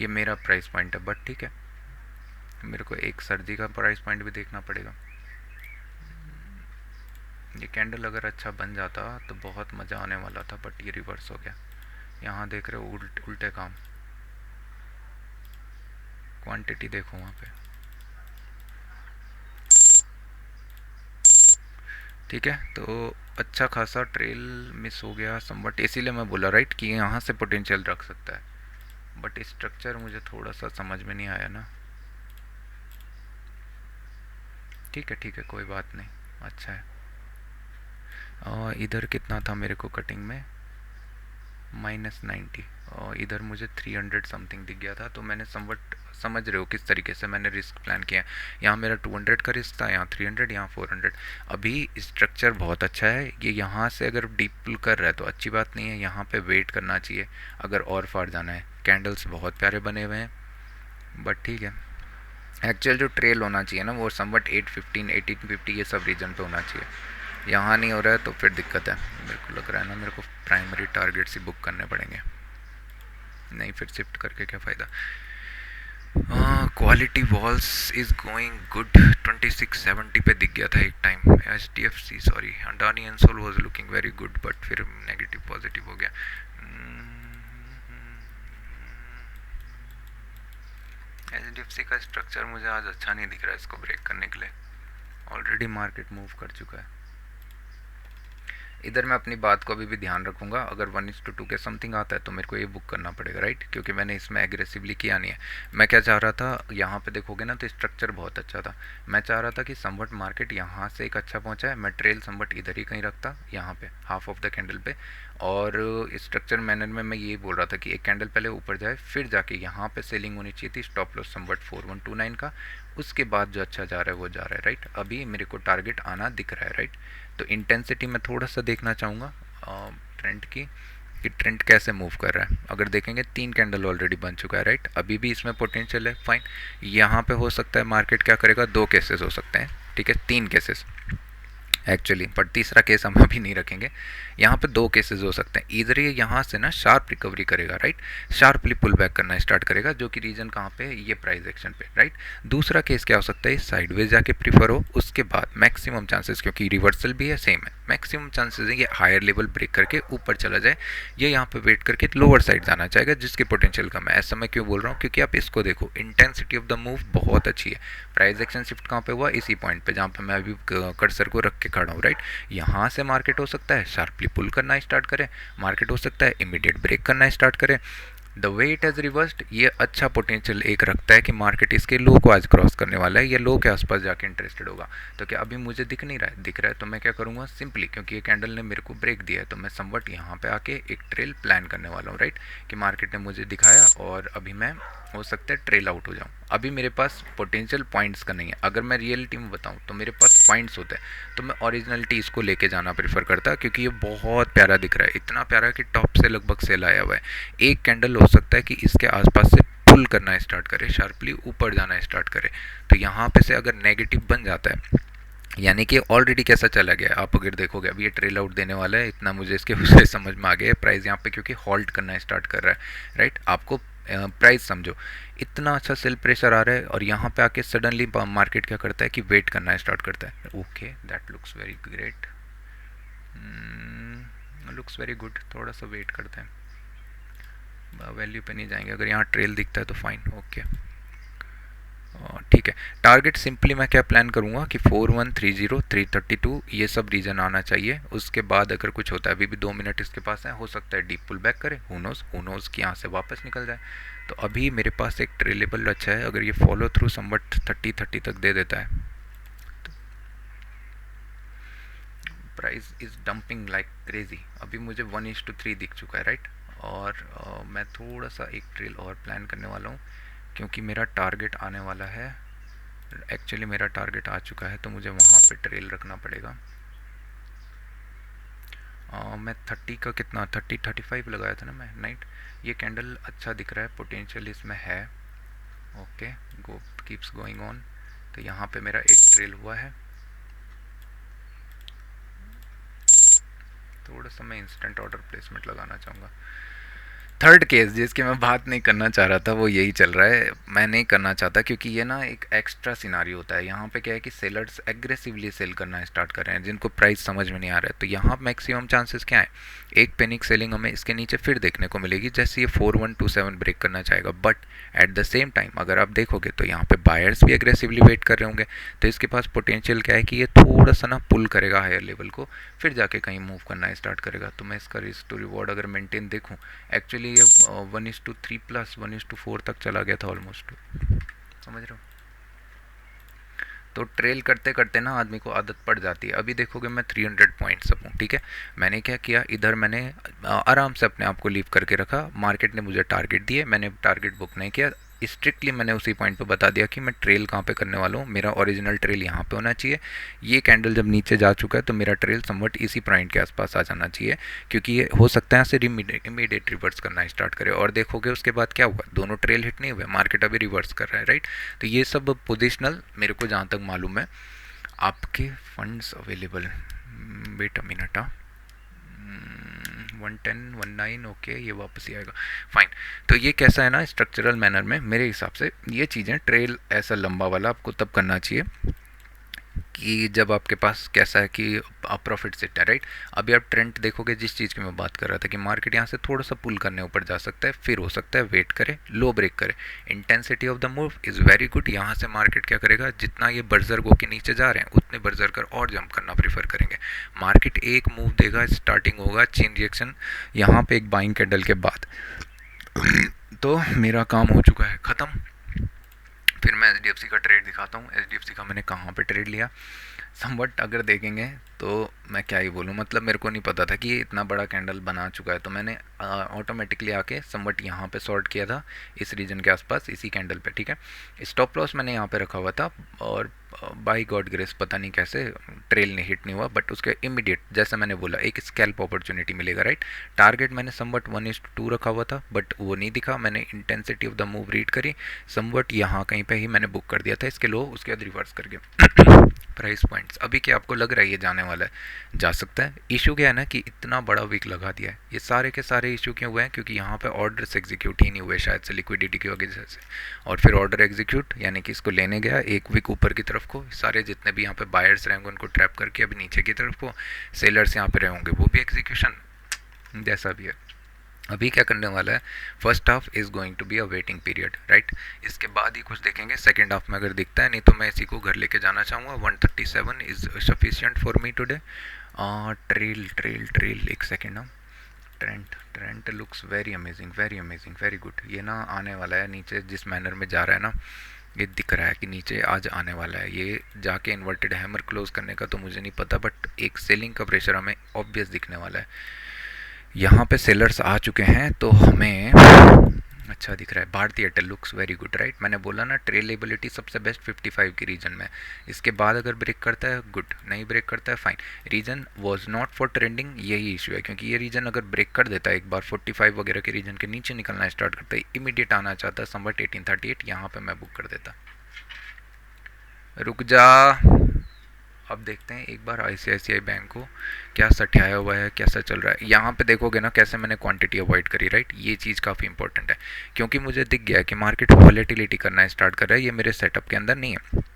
ये मेरा प्राइस पॉइंट है, बट ठीक है, मेरे को एक सर्दी का प्राइस पॉइंट भी देखना पड़ेगा। ये कैंडल अगर अच्छा बन जाता तो बहुत मज़ा आने वाला था, बट ये रिवर्स हो गया। यहाँ देख रहे हो उल्टे काम। क्वांटिटी देखो वहाँ पे, ठीक है, तो अच्छा खासा ट्रेल मिस हो गया समवट, इसीलिए मैं बोला राइट कि यहाँ से पोटेंशियल रख सकता है, बट स्ट्रक्चर मुझे थोड़ा सा समझ में नहीं आया ना। ठीक है कोई बात नहीं, अच्छा है। इधर कितना था मेरे को कटिंग में, -90, और इधर मुझे 300 समथिंग दिख गया था, तो मैंने समवट, समझ रहे हो किस तरीके से मैंने रिस्क प्लान किया। यहाँ मेरा 200 का रिस्क था, यहाँ 300, यहाँ 400। अभी स्ट्रक्चर बहुत अच्छा है, ये यहाँ से अगर डीप पुल कर रहा है तो अच्छी बात नहीं है, यहाँ पे वेट करना चाहिए अगर और फार जाना है। कैंडल्स बहुत प्यारे बने हुए हैं, बट ठीक है। एक्चुअल जो ट्रेल होना चाहिए ना वो समवट 815 1850 ये सब रीजन पे होना चाहिए, यहाँ नहीं हो रहा है तो फिर दिक्कत है। मेरे को लग रहा है ना मेरे को प्राइमरी टारगेट्स ही बुक करने पड़ेंगे, नहीं फिर शिफ्ट करके क्या फ़ायदा। Quality walls is going good, 2670 पे दिख गया था एक time. HDFC sorry Adani Ensol was looking very good, but फिर नेगेटिव पॉजिटिव हो गया। HDFC का स्ट्रक्चर मुझे आज अच्छा नहीं दिख रहा है इसको ब्रेक करने के लिए, ऑलरेडी मार्केट मूव कर चुका है। इधर मैं अपनी बात को अभी भी ध्यान रखूंगा, अगर 1:2 के समथिंग आता है तो मेरे को ये बुक करना पड़ेगा राइट, क्योंकि मैंने इसमें एग्रेसिवली किया नहीं है। मैं क्या चाह रहा था, यहाँ पे देखोगे ना तो स्ट्रक्चर बहुत अच्छा था, मैं चाह रहा था कि समवट मार्केट यहाँ से एक अच्छा पहुँचा है, मैं ट्रेल समवट इधर ही कहीं रखता, यहाँ पे हाफ ऑफ द कैंडल पे, और स्ट्रक्चर मैनर में मैं ये बोल रहा था कि एक कैंडल पहले ऊपर जाए, फिर जाके यहाँ पे सेलिंग होनी चाहिए थी, स्टॉप लॉस समवट 4129 का, उसके बाद जो अच्छा जा रहा है वो जा रहा है राइट। अभी मेरे को टारगेट आना दिख रहा है राइट। तो इंटेंसिटी मैं थोड़ा सा देखना चाहूँगा ट्रेंड की, कि ट्रेंड कैसे मूव कर रहा है। अगर देखेंगे 3 कैंडल ऑलरेडी बन चुका है राइट, अभी भी इसमें पोटेंशियल है फाइन। यहाँ पे हो सकता है मार्केट क्या करेगा, 2 केसेस हो सकते हैं, ठीक है 3 केसेस एक्चुअली, बट तीसरा केस हम अभी नहीं रखेंगे। यहाँ पे 2 केसेस हो सकते हैं, इधर ये यहाँ से ना शार्प रिकवरी करेगा राइट, शार्पली पुल बैक करना स्टार्ट करेगा, जो कि रीजन कहाँ पे, ये प्राइस एक्शन पे राइट। दूसरा केस क्या हो सकता है, साइडवेज जाके प्रीफर हो, उसके बाद मैक्सिमम चांसेस, क्योंकि रिवर्सल भी है सेम है, मैक्सिमम चांसेस है ये हायर लेवल ब्रेक करके ऊपर चला जाए, ये यहाँ पे वेट करके लोअर साइड जाना चाहेगा जिसकी पोटेंशियल कम है। ऐसा मैं क्यों बोल रहा हूँ, क्योंकि आप इसको देखो, इंटेंसिटी ऑफ द मूव बहुत अच्छी है। प्राइस एक्शन शिफ्ट कहाँ पे हुआ, इसी पॉइंट पे जहाँ पे मैं अभी कर्सर को रख के खड़ा हूँ राइट। यहाँ से मार्केट हो सकता है शार्पली पुल करना स्टार्ट करे, मार्केट हो सकता है इमीडिएट ब्रेक करना स्टार्ट करे। The way it has reversed, ये अच्छा पोटेंशियल एक रखता है कि मार्केट इसके लो को आज क्रॉस करने वाला है, या लो के आसपास जाके इंटरेस्टेड होगा। तो क्या अभी मुझे दिख नहीं रहा है, दिख रहा है तो मैं क्या करूँगा, सिंपली क्योंकि ये कैंडल ने मेरे को ब्रेक दिया है तो मैं समवट यहाँ पे आके एक ट्रेल प्लान करने वाला हूँ राइट, कि मार्केट ने मुझे दिखाया और अभी मैं हो सकता है ट्रेल आउट हो जाऊँ। अभी मेरे पास पोटेंशियल पॉइंट्स का नहीं है, अगर मैं रियलिटी में बताऊँ तो मेरे पास पॉइंट्स होते हैं, तो मैं ओरिजिनलिटी इसको लेके जाना प्रेफर करता, क्योंकि ये बहुत प्यारा दिख रहा है, इतना प्यारा कि टॉप से लगभग सेल आया हुआ है। एक कैंडल हो सकता है कि इसके आसपास से पुल करना स्टार्ट करे, शार्पली ऊपर जाना स्टार्ट करे, तो यहाँ पे से अगर नेगेटिव बन जाता है, यानी कि ऑलरेडी कैसा चला गया, आप अगर देखोगे अभी ये ट्रेल आउट देने वाला है, इतना मुझे इसके उससे समझ में आ गया है। प्राइस यहाँ पे क्योंकि हॉल्ट करना स्टार्ट कर रहा है राइट, आपको प्राइस समझो, इतना अच्छा सेल प्रेशर आ रहा है और यहाँ पे आके सडनली मार्केट क्या करता है कि वेट करना स्टार्ट करता है। Okay that looks very great, looks very good, थोड़ा सा वेट करते हैं, वैल्यू पे नहीं जाएंगे, अगर यहाँ ट्रेल दिखता है तो फाइन ओके ठीक है। टारगेट सिंपली मैं क्या प्लान करूँगा कि 4130 332 ये सब रीजन आना चाहिए, उसके बाद अगर कुछ होता है, अभी भी 2 मिनट इसके पास है, हो सकता है डीप पुल बैक करे, हु नोज कि यहाँ से वापस निकल जाए। तो अभी मेरे पास एक ट्रेलेबल अच्छा है, अगर ये फॉलो थ्रू समवट 30 तक दे देता है तो price is dumping like crazy. अभी मुझे 1:3 दिख चुका है राइट, और मैं थोड़ा सा एक ट्रेल और प्लान करने वाला हूँ, क्योंकि मेरा टारगेट आने वाला है, एक्चुअली मेरा टारगेट आ चुका है तो मुझे वहाँ पे ट्रेल रखना पड़ेगा। मैं 30 का कितना 35 लगाया था ना मैं नाइट, ये कैंडल अच्छा दिख रहा है, पोटेंशियल इसमें है okay, go keeps going on. तो यहाँ पे मेरा एक ट्रेल हुआ है, थोड़ा सा मैं इंस्टेंट ऑर्डर प्लेसमेंट लगाना चाहूँगा, थर्ड केस जिसकी मैं बात नहीं करना चाह रहा था वो यही चल रहा है। मैं नहीं करना चाहता क्योंकि ये ना एक एक्स्ट्रा सिनारी होता है। यहाँ पे क्या है कि सेलर्स एग्रेसिवली सेल करना स्टार्ट कर रहे हैं जिनको प्राइस समझ में नहीं आ रहा है। तो यहाँ मैक्सिमम चांसेस क्या है, एक पैनिक सेलिंग हमें इसके नीचे फिर देखने को मिलेगी जैसे ये 4127 ब्रेक करना चाहेगा। But at the same time अगर आप देखोगे तो यहाँ पे बायर्स भी एग्रेसिवली वेट कर रहे होंगे। तो इसके पास पोटेंशियल क्या है कि ये थोड़ा सा ना पुल करेगा हायर लेवल को, फिर जाके कहीं मूव करना स्टार्ट करेगा। तो मैं इसका रिस्क टू रिवॉर्ड अगर मेंटेन देखूँ, एक्चुअली ये 1:3 प्लस 1:4 तक चला गया था ऑलमोस्ट, समझ रहे हो। तो ट्रेल करते करते ना आदमी को आदत पड़ जाती है। अभी देखोगे मैं 300 पॉइंट्स अप हूँ, ठीक है। मैंने क्या किया, इधर मैंने आराम से अपने आप को लीव करके रखा। मार्केट ने मुझे टारगेट दिए, मैंने टारगेट बुक नहीं किया। स्ट्रिक्टली मैंने उसी पॉइंट पे बता दिया कि मैं ट्रेल कहाँ पे करने वाला हूँ, मेरा ओरिजिनल ट्रेल यहाँ पे होना चाहिए। ये कैंडल जब नीचे जा चुका है तो मेरा ट्रेल समवट इसी पॉइंट के आसपास आ जाना चाहिए, क्योंकि ये हो सकता है सिर्फ इमीडिएट रिवर्स करना स्टार्ट करे। और देखोगे उसके बाद क्या हुआ, दोनों ट्रेल हिट नहीं हुए, मार्केट अभी रिवर्स कर रहा है, राइट। तो ये सब पोजिशनल मेरे को जहाँ तक मालूम है। आपके funds available, wait a minute, 110 19 okay, ये वापस ही आएगा, फाइन। तो ये कैसा है ना, स्ट्रक्चरल मैनर में मेरे हिसाब से ये चीज़ें ट्रेल ऐसा लंबा वाला आपको तब करना चाहिए कि जब आपके पास कैसा है कि प्रॉफिट सेट है, राइट। अभी आप ट्रेंड देखोगे, जिस चीज़ की मैं बात कर रहा था कि मार्केट यहाँ से थोड़ा सा पुल करने ऊपर जा सकता है, फिर हो सकता है वेट करे, लो ब्रेक करे। Intensity of the move is very good. यहाँ से मार्केट क्या करेगा, जितना ये बर्जर गो के नीचे जा रहे हैं उतने बर्जर कर और जंप करना प्रीफर करेंगे। मार्केट एक मूव देगा, स्टार्टिंग होगा चेन रिएक्शन यहाँ पे एक बाइंग कैंडल के बाद। तो मेरा काम हो चुका है ख़त्म। फिर मैं HDFC का ट्रेड दिखाता हूँ। HDFC का मैंने कहाँ पे ट्रेड लिया, समवट अगर देखेंगे तो मैं क्या ही बोलूँ, मतलब मेरे को नहीं पता था कि ये इतना बड़ा कैंडल बना चुका है। तो मैंने ऑटोमेटिकली आके समवट यहाँ पे शॉर्ट किया था इस रीजन के आसपास, इसी कैंडल पे, ठीक है। स्टॉप लॉस मैंने यहाँ पे रखा हुआ था और बाई गॉड ग्रेस पता नहीं कैसे ट्रेल नहीं हिट नहीं हुआ, बट उसके इमीडिएट जैसे मैंने बोला एक स्कैल्प अपॉर्चुनिटी मिलेगा, राइट। टारगेट मैंने समवट 1:2 रखा हुआ था, बट वो नहीं दिखा। मैंने intensity of the move read करी, समवट यहाँ कहीं पे ही मैंने बुक कर दिया था इसके लो, उसके बाद रिवर्स कर गया। प्राइस पॉइंट्स अभी क्या आपको लग रहा है ये जाने वाला है, जा सकता है। इशू क्या है ना कि इतना बड़ा वीक लगा दिया है। ये सारे के सारे इशू क्यों हुए हैं, क्योंकि यहाँ पे ऑर्डर्स एग्जीक्यूट ही नहीं हुए शायद से लिक्विडिटी की वजह से। और फिर ऑर्डर एग्जीक्यूट यानी कि इसको लेने गया एक वीक ऊपर की तरफ को, सारे जितने भी यहाँ पे बायर्स रहेंगे उनको ट्रैप करके अभी नीचे की तरफ को सेलर्स यहाँ पे रहे होंगे, वो भी एग्जीक्यूशन जैसा भी है। अभी क्या करने वाला है, first half is going to be a waiting period, right. इसके बाद ही कुछ देखेंगे सेकंड हाफ में अगर दिखता है, नहीं तो मैं इसी को घर लेके जाना चाहूँगा। 137 is sufficient for me today. Trail trail trail एक सेकेंड ना, trend trend looks very amazing very amazing very good. ये ना आने वाला है नीचे, जिस मैनर में जा रहा है ना, ये दिख रहा है कि नीचे आज आने वाला है। ये जाके इन्वर्टेड हैमर क्लोज करने का तो मुझे नहीं पता, बट एक सेलिंग का प्रेशर हमें ऑब्वियस दिखने वाला है। यहाँ पे सेलर्स आ चुके हैं तो हमें अच्छा दिख रहा है। भारतीय Airtel looks very good, right. मैंने बोला ना ट्रेलेबिलिटी सबसे बेस्ट 55 की रीजन में। इसके बाद अगर ब्रेक करता है गुड, नहीं ब्रेक करता है fine. Reason was not for trending, यही इशू है, क्योंकि ये रीजन अगर ब्रेक कर देता है एक बार 45 वगैरह के रीजन के नीचे निकलना स्टार्ट करता है, इमीडिएट आना चाहता है समवट 1838, यहाँ पे मैं बुक कर देता। रुक जा, अब देखते हैं एक बार ICICI बैंक को क्या सठियाया हुआ है, कैसा चल रहा है। यहाँ पे देखोगे ना कैसे मैंने क्वांटिटी अवॉइड करी, राइट। ये चीज़ काफ़ी इंपॉर्टेंट है, क्योंकि मुझे दिख गया कि मार्केट वॉलेटिलिटी करना स्टार्ट कर रहा है। ये मेरे सेटअप के अंदर नहीं है।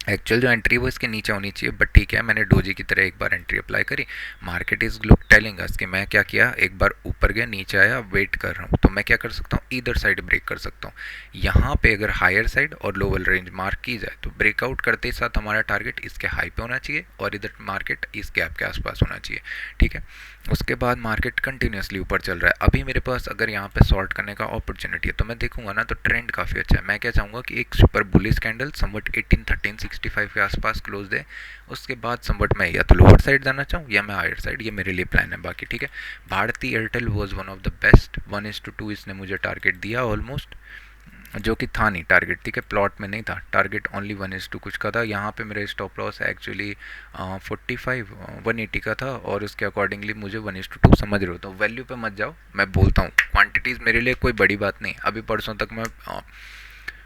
एक्चुअल जो एंट्री वो इसके नीचे होनी चाहिए, बट ठीक है, मैंने डोजी की तरह एक बार एंट्री अप्लाई करी। Market is look telling us कि मैं क्या किया, एक बार ऊपर गया नीचे आया, वेट कर रहा हूँ। तो मैं क्या कर सकता हूँ, इधर साइड ब्रेक कर सकता हूँ। यहाँ पे अगर हायर साइड और लोअर रेंज मार्क की जाए तो ब्रेकआउट करते ही साथ हमारा टारगेट इसके हाई पे होना चाहिए और इधर मार्केट इस गैप के आसपास होना चाहिए, ठीक है। उसके बाद मार्केट कंटिन्यूसली ऊपर चल रहा है। अभी मेरे पास अगर यहाँ पे शॉर्ट करने का अपॉर्चुनिटी है तो मैं देखूंगा ना, तो ट्रेंड काफ़ी अच्छा है। मैं क्या चाहूँगा कि एक सुपर बुलिश कैंडल समवट 18-13-65 के आसपास क्लोज दे। उसके बाद समवट मैं या तो लोअर साइड जाना चाहूँ या मैं हायर साइड, ये मेरे लिए प्लान है बाकी, ठीक है। Bharti Airtel was one of the best, 1:2 इसने मुझे टारगेट दिया ऑलमोस्ट, जो कि था नहीं टारगेट, ठीक है, प्लॉट में नहीं था टारगेट, ओनली 1:2 कुछ का था। यहाँ पे मेरा स्टॉप लॉस एक्चुअली 45 180 का था, और उसके अकॉर्डिंगली मुझे 1:2 समझ रहे हो। तो वैल्यू पे मत जाओ, मैं बोलता हूँ क्वांटिटीज़ मेरे लिए कोई बड़ी बात नहीं। अभी परसों तक मैं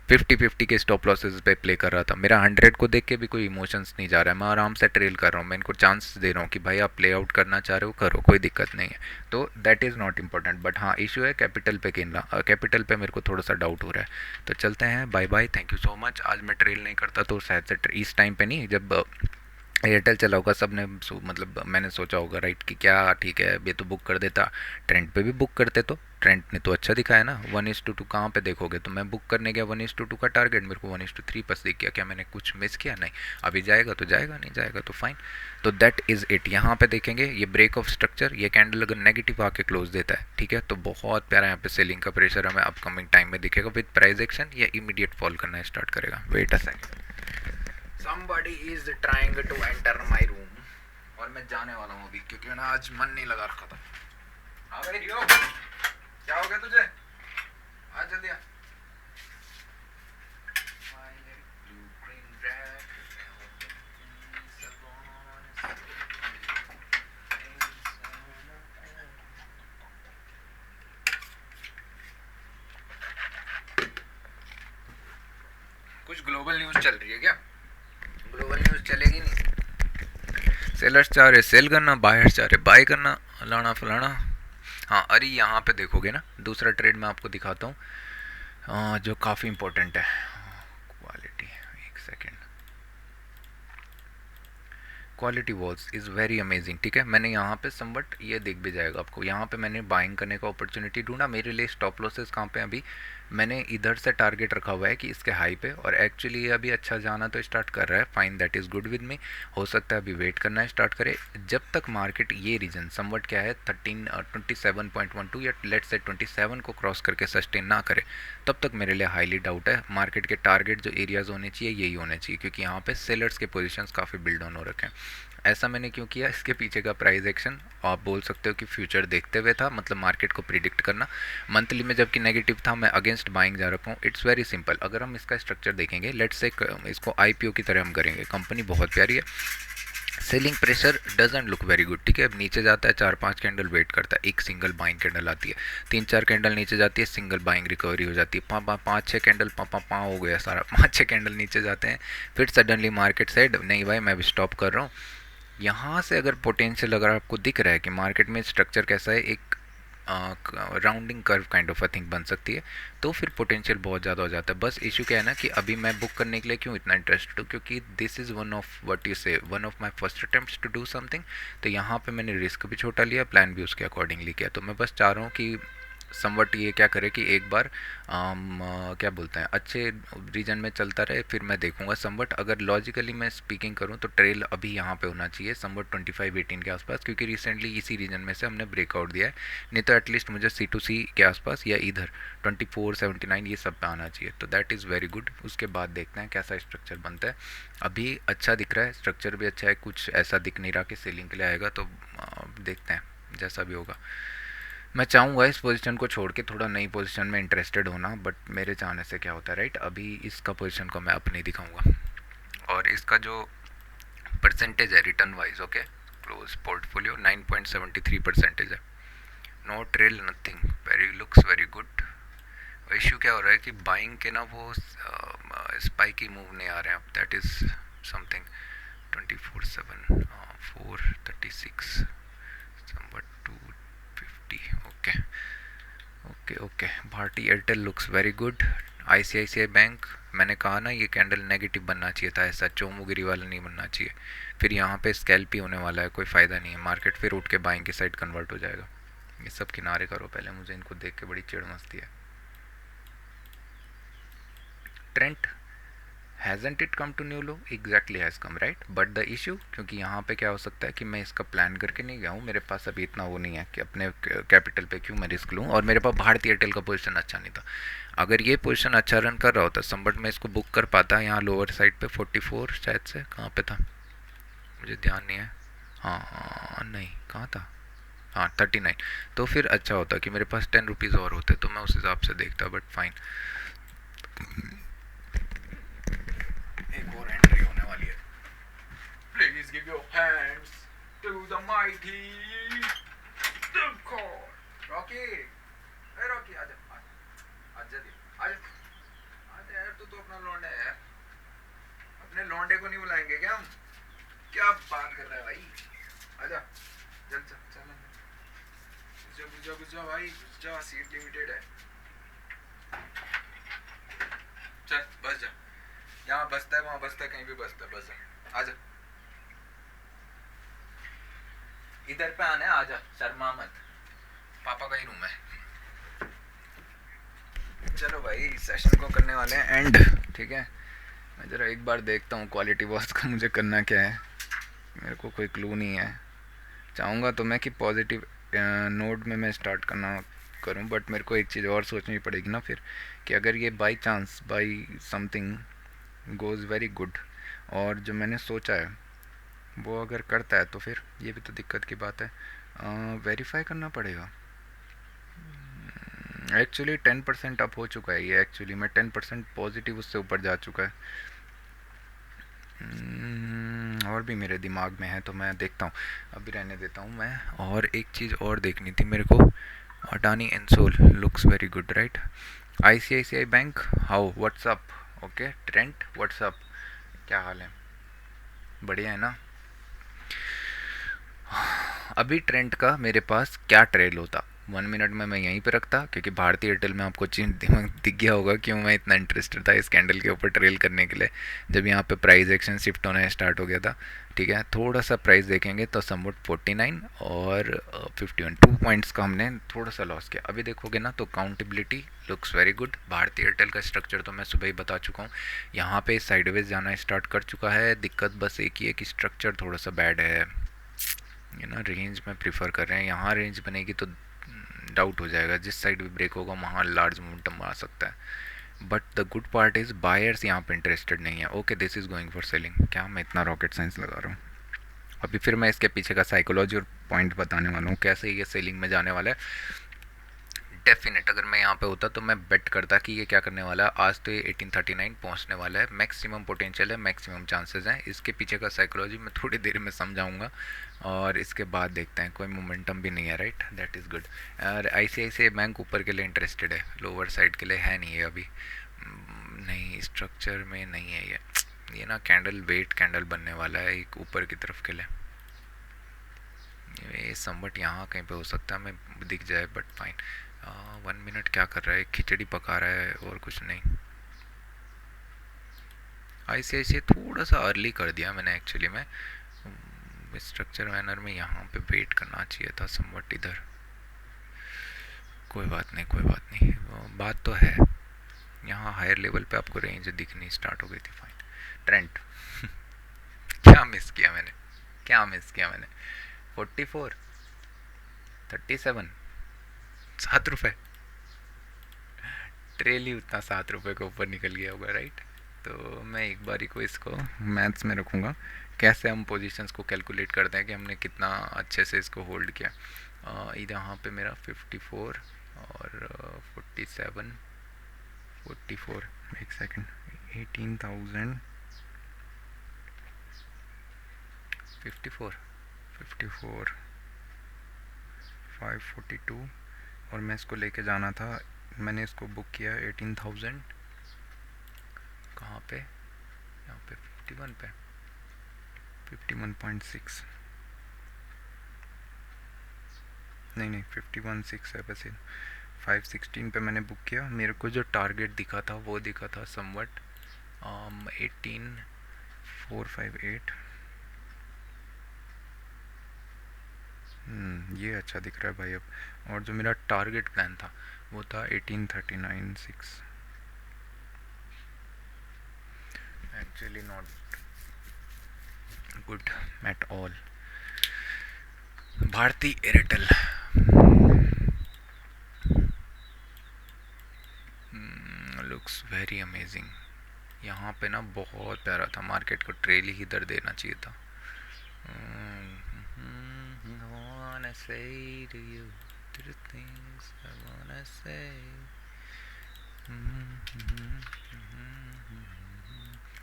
50-50 के स्टॉप लॉसेस पे प्ले कर रहा था। मेरा 100 को देख के भी कोई इमोशंस नहीं जा रहा है, मैं आराम से ट्रेल कर रहा हूँ, मैं इनको चांस दे रहा हूँ कि भाई आप प्ले आउट करना चाह रहे हो करो, कोई दिक्कत नहीं है। तो that is not important. But हाँ इशू है कैपिटल पे खेलना, कैपिटल पे मेरे को थोड़ा सा डाउट हो रहा है। तो चलते हैं, bye bye, thank you so much. आज मैं ट्रेल नहीं करता तो शायद से इस टाइम पे नहीं, जब एयरटेल चला होगा सब ने मतलब मैंने सोचा होगा राइट कि क्या ठीक है ये तो बुक कर देता, ट्रेंड पे भी बुक करते तो ट्रेंड ने तो अच्छा दिखाया ना। 1:2 कहाँ पे देखोगे, तो मैं बुक करने गया 1:2 का टारगेट, मेरे को 1:3 बस दिख गया। क्या मैंने कुछ मिस किया? नहीं। अभी जाएगा तो जाएगा, नहीं जाएगा तो फाइन। तो दैट इज़ इट। यहाँ पे देखेंगे ये ब्रेक ऑफ स्ट्रक्चर, ये कैंडल अगर नेगेटिव आके क्लोज देता है ठीक है, तो बहुत प्यारा यहाँ पे सेलिंग का प्रेशर हमें अपकमिंग टाइम में दिखेगा विद प्राइस एक्शन, या इमीडिएट फॉल करना स्टार्ट करेगा। Wait a second, somebody is trying to enter my room और मैं जाने वाला हूँ अभी, क्योंकि मैंने आज मन नहीं लगा रखा था। हाँ भाई रियो, क्या हो गया तुझे? आ जल्दी आ। कुछ ग्लोबल न्यूज़ चल रही है क्या? ग्लोबल न्यूज़ चलेगी नहीं। सेलर्स चाह रहे सेल करना, बायर्स चाह रहे बाय करना, फलाना फलाना। हाँ अरे यहाँ पे देखोगे ना, दूसरा ट्रेड मैं आपको दिखाता हूँ जो काफ़ी इंपॉर्टेंट है। क्वालिटी, एक second, quality walls is very amazing. ठीक है, मैंने यहाँ पे समवट ये दिख भी जाएगा आपको, यहाँ पे मैंने बाइंग करने का अपॉर्चुनिटी ढूंढा। मेरे लिए स्टॉप लॉसेस कहाँ पे? अभी मैंने इधर से टारगेट रखा हुआ है कि इसके हाई पे, और एक्चुअली ये अभी अच्छा जाना तो स्टार्ट कर रहा है, fine, that is good with me. हो सकता है अभी वेट करना स्टार्ट करे जब तक मार्केट ये रीजन समवट क्या है 27.12 या लेट्स से 27 को क्रॉस करके सस्टेन ना करे, तब तक मेरे लिए हाईली डाउट है। मार्केट के टारगेट जो एरियाज होने चाहिए यही होने चाहिए, क्योंकि यहाँ पे सेलर्स के पोजीशंस काफ़ी बिल्ड ऑन हो रखे हैं। ऐसा मैंने क्यों किया, इसके पीछे का प्राइस एक्शन आप बोल सकते हो कि फ्यूचर देखते हुए था, मतलब मार्केट को प्रिडिक्ट करना। मंथली में जबकि नेगेटिव था, मैं अगेंस्ट बाइंग जा रखा हूँ। It's very simple. अगर हम इसका स्ट्रक्चर देखेंगे, लेट्स से इसको आईपीओ की तरह हम करेंगे, कंपनी बहुत प्यारी है, selling pressure doesn't look very good. ठीक है, अब नीचे जाता है 4-5 कैंडल वेट करता है, एक सिंगल बाइंग कैंडल आती है, 3-4 कैंडल नीचे जाती है, सिंगल बाइंग रिकवरी हो जाती है, 5-6 कैंडल पा हो गया सारा, 5-6 कैंडल नीचे जाते हैं, फिर सडनली मार्केट सेड नहीं भाई मैं भी स्टॉप कर रहा हूँ। यहाँ से अगर पोटेंशियल अगर आपको दिख रहा है कि मार्केट में स्ट्रक्चर कैसा है, एक rounding curve kind of a thing बन सकती है, तो फिर पोटेंशियल बहुत ज़्यादा हो जाता है। बस इशू क्या है ना कि अभी मैं बुक करने के लिए क्यों इतना इंटरेस्टेड हूँ, क्योंकि this is one of what you say one of my first attempts to do something. तो यहाँ पे मैंने रिस्क भी छोटा लिया, प्लान भी उसके अकॉर्डिंगली किया। तो मैं बस चाह रहा हूँ कि समवट ये क्या करे कि एक बार क्या बोलते हैं अच्छे रीजन में चलता रहे, फिर मैं देखूंगा समवट। अगर लॉजिकली मैं स्पीकिंग करूं तो ट्रेल अभी यहाँ पे होना चाहिए समवट 25-18 के आसपास, क्योंकि रिसेंटली इसी रीजन में से हमने ब्रेकआउट दिया है। नहीं तो एटलीस्ट मुझे C2C के आसपास या इधर 24-79 ये सब पे आना चाहिए। तो दैट इज़ वेरी गुड। उसके बाद देखते हैं कैसा स्ट्रक्चर बनता है। अभी अच्छा दिख रहा है, स्ट्रक्चर भी अच्छा है, कुछ ऐसा दिख नहीं रहा कि सेलिंग के लिए आएगा, तो देखते हैं जैसा भी होगा। मैं चाहूँगा इस पोजीशन को छोड़ के थोड़ा नई पोजीशन में इंटरेस्टेड होना, बट मेरे चाहने से क्या होता है राइट। अभी इसका पोजीशन को मैं अपनी दिखाऊंगा, और इसका जो परसेंटेज है return wise, okay, close portfolio 9.73% है। No trail nothing, very looks very good. Issue क्या हो रहा है कि बाइंग के ना वो स्पाइकी मूव नहीं आ रहे हैं अब, that is something. 24/7 436 somewhat 250, okay okay okay. Bharti Airtel looks very good. ICICI bank, मैंने कहा ना ये कैंडल नेगेटिव बनना चाहिए था, ऐसा चोमुगिरी वाला नहीं बनना चाहिए। फिर यहाँ पे स्कैल्प ही होने वाला है, कोई फ़ायदा नहीं है, मार्केट फिर उठ के बाइंग की साइड कन्वर्ट हो जाएगा। ये सब किनारे करो पहले, मुझे इनको देख के बड़ी चिड़ मचती है। Trent hasn't it come to new low? Exactly has come right, but the issue क्योंकि यहाँ पे क्या हो सकता है कि मैं इसका प्लान करके नहीं गया हूँ, मेरे पास अभी इतना वो नहीं है कि अपने कैपिटल पे क्यों मैं रिस्क लूँ, और मेरे पास भारतीय एयरटेल का पोजीशन अच्छा नहीं था। अगर ये पोजीशन अच्छा रन कर रहा होता समबट में इसको बुक कर पाता, यहाँ लोअर साइड पे 44 शायद से, कहाँ पे था मुझे ध्यान नहीं है, हाँ नहीं कहाँ था, हाँ 39, तो फिर अच्छा होता कि मेरे पास 10 रुपीज़ और होते तो मैं उस हिसाब से देखता, बट फाइन। एक और एंट्री होने वाली है। Please give your hands to the mighty Rocky. ए रॉकी आजा आजा आजा आजा आजा यार, तू अपने लौंडे को नहीं बुलाएंगे क्या हम? क्या बात कर रहा है भाई? आजा, चल चल चल, घुस जा घुस जा भाई, घुस जा, सीट लिमिटेड है। चल बस जा, यहाँ बसता है वहाँ बसता है, कहीं भी बसता है, बस जा, आजा, इधर पे आना है, आजा, शर्मा मत, पापा का ही रूम है। चलो भाई, सेशन को करने वाले हैं एंड, ठीक है। मैं ज़रा एक बार देखता हूँ क्वालिटी वॉच का मुझे करना क्या है, मेरे को कोई क्लू नहीं है। चाहूँगा तो मैं कि पॉजिटिव नोट में मैं स्टार्ट करना करूँ, बट मेरे को एक चीज़ और सोचनी पड़ेगी ना फिर, कि अगर ये by chance by something goes very good और जो मैंने सोचा है वो अगर करता है तो फिर ये भी तो दिक्कत की बात है, वेरीफाई करना पड़ेगा। एक्चुअली 10% अप हो चुका है ये, एक्चुअली मैं 10% पॉजिटिव उससे ऊपर जा चुका है। और भी मेरे दिमाग में है तो मैं देखता हूँ, अभी रहने देता हूँ मैं। और एक चीज़ और देखनी थी मेरे को, Adani Ensol looks very good right. ICICI bank, how what's up, okay Trent what's up, क्या हाल है? बढ़िया है ना? अभी ट्रेंड का मेरे पास क्या ट्रेल होता, 1 मिनट में मैं यहीं पे रखता, क्योंकि भारतीय एयरटेल में आपको दिख गया होगा क्यों मैं इतना इंटरेस्टेड था इस कैंडल के ऊपर ट्रेल करने के लिए, जब यहाँ पे प्राइस एक्शन शिफ्ट होना स्टार्ट हो गया था। ठीक है, थोड़ा सा प्राइस देखेंगे तो समवट 49 और 51, 2 पॉइंट्स का हमने थोड़ा सा लॉस किया। अभी देखोगे ना तो काउंटेबिलिटी लुक्स वेरी गुड। भारतीय एयरटेल का स्ट्रक्चर तो मैं सुबह ही बता चुका हूँ, यहाँ पे साइडवेज जाना स्टार्ट कर चुका है। दिक्कत बस एक ही है कि स्ट्रक्चर थोड़ा सा बैड है, ये ना रेंज में प्रीफर कर रहे हैं। यहाँ रेंज बनेगी तो डाउट हो जाएगा, जिस साइड भी ब्रेक होगा वहाँ लार्ज मोमेंटम आ सकता है। But the good part is buyers यहाँ पे इंटरेस्टेड नहीं है। Okay this is going for selling. क्या मैं इतना रॉकेट साइंस लगा रहा हूँ? अभी फिर मैं इसके पीछे का साइकोलॉजी और पॉइंट बताने वाला हूँ कैसे ये सेलिंग में जाने वाला है। डेफिनेट अगर मैं यहाँ पे होता तो मैं बेट करता कि ये क्या करने वाला है, आज तो ये 1839 पहुँचने वाला है, मैक्सिमम पोटेंशियल है, मैक्सिमम चांसेस हैं। इसके पीछे का साइकोलॉजी मैं थोड़ी देर में समझाऊंगा और इसके बाद देखते हैं। कोई मोमेंटम भी नहीं है राइट, दैट इज़ गुड। और ICICI बैंक ऊपर के लिए इंटरेस्टेड है, लोअर साइड के लिए है नहीं है अभी, नहीं स्ट्रक्चर में नहीं है ये ना कैंडल वेट कैंडल बनने वाला है एक ऊपर की तरफ के लिए। ये समवट यहाँ कहीं पे हो सकता है मैं दिख जाए, बट फाइन। 1 मिनट क्या कर रहा है, खिचड़ी पका रहा है और कुछ नहीं। ICICI थोड़ा सा अर्ली कर दिया मैंने एक्चुअली में, स्ट्रक्चर मैनर में यहाँ पे वेट करना चाहिए था समवट इधर। कोई बात नहीं कोई बात नहीं, बात तो है यहाँ हायर लेवल पे आपको रेंज दिखनी स्टार्ट हो गई थी। फाइन ट्रेंड क्या मिस किया मैंने, क्या मिस किया मैंने? 44 37 7 रुपये ट्रेल ही उतना 7 रुपये के ऊपर निकल गया होगा राइट। तो मैं एक बारी को इसको मैथ्स में रखूँगा, कैसे हम पोजीशंस को कैलकुलेट करते हैं कि हमने कितना अच्छे से इसको होल्ड किया। यहाँ पे मेरा 54 और 47 44, एक सेकेंड, 18,000 54 54 542 और मैं इसको लेके जाना था, मैंने इसको बुक किया 18,000 कहाँ पे, यहाँ पे 51 पे 51.6 नहीं 51.6 है बस। 516 पे मैंने बुक किया, मेरे को जो टारगेट दिखा था वो दिखा था समवट 18,458। ये अच्छा दिख रहा है भाई अब। और जो मेरा टारगेट प्लान था वो था 18,39.6। Actually not good at all. Bharti Airtel looks very amazing. यहाँ पे ना बहुत प्यारा था, मार्केट को ट्रेल ही इधर देना चाहिए था। Say to you the things I wanna say.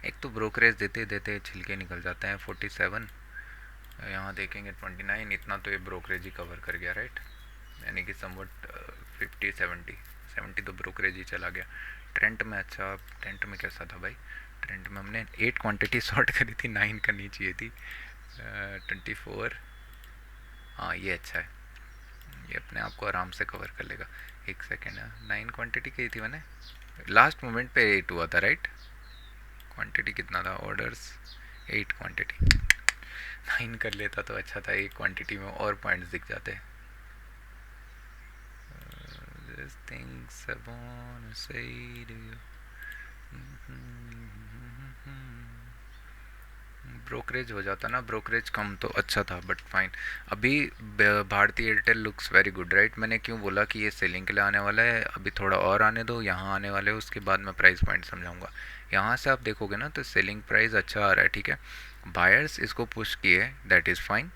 एक तो ब्रोकरेज देते देते छिलके निकल जाते हैं। 47 यहाँ देखेंगे 29, इतना तो ये ब्रोकरेज ही कवर कर गया राइट, यानी कि समवट 50 70 तो ब्रोकरेज ही चला गया। ट्रेंट में अच्छा, ट्रेंट में कैसा था भाई, ट्रेंड में हमने 8 क्वांटिटी शॉर्ट करी थी, 9 करनी चाहिए थी। 24, हाँ ये अच्छा है, ये अपने आप को आराम से कवर कर लेगा। एक सेकेंड, 9 क्वांटिटी की थी मैंने, लास्ट मोमेंट पे 8 हुआ था राइट। क्वांटिटी कितना था, ऑर्डर्स 8 क्वांटिटी, 9 कर लेता तो अच्छा था, एक क्वांटिटी में और पॉइंट्स दिख जाते। There's things I wanna say to you. Brokerage हो जाता ना, ब्रोकरेज कम तो अच्छा था बट फाइन। अभी Bharti Airtel looks very good right. मैंने क्यों बोला कि ये सेलिंग के लिए आने वाला है, अभी थोड़ा और आने दो, यहाँ आने वाले हो, उसके बाद मैं प्राइस पॉइंट समझाऊंगा। यहाँ से आप देखोगे ना तो सेलिंग प्राइस अच्छा आ रहा है, ठीक है। बायर्स इसको पुश किए, दैट इज़ फाइन।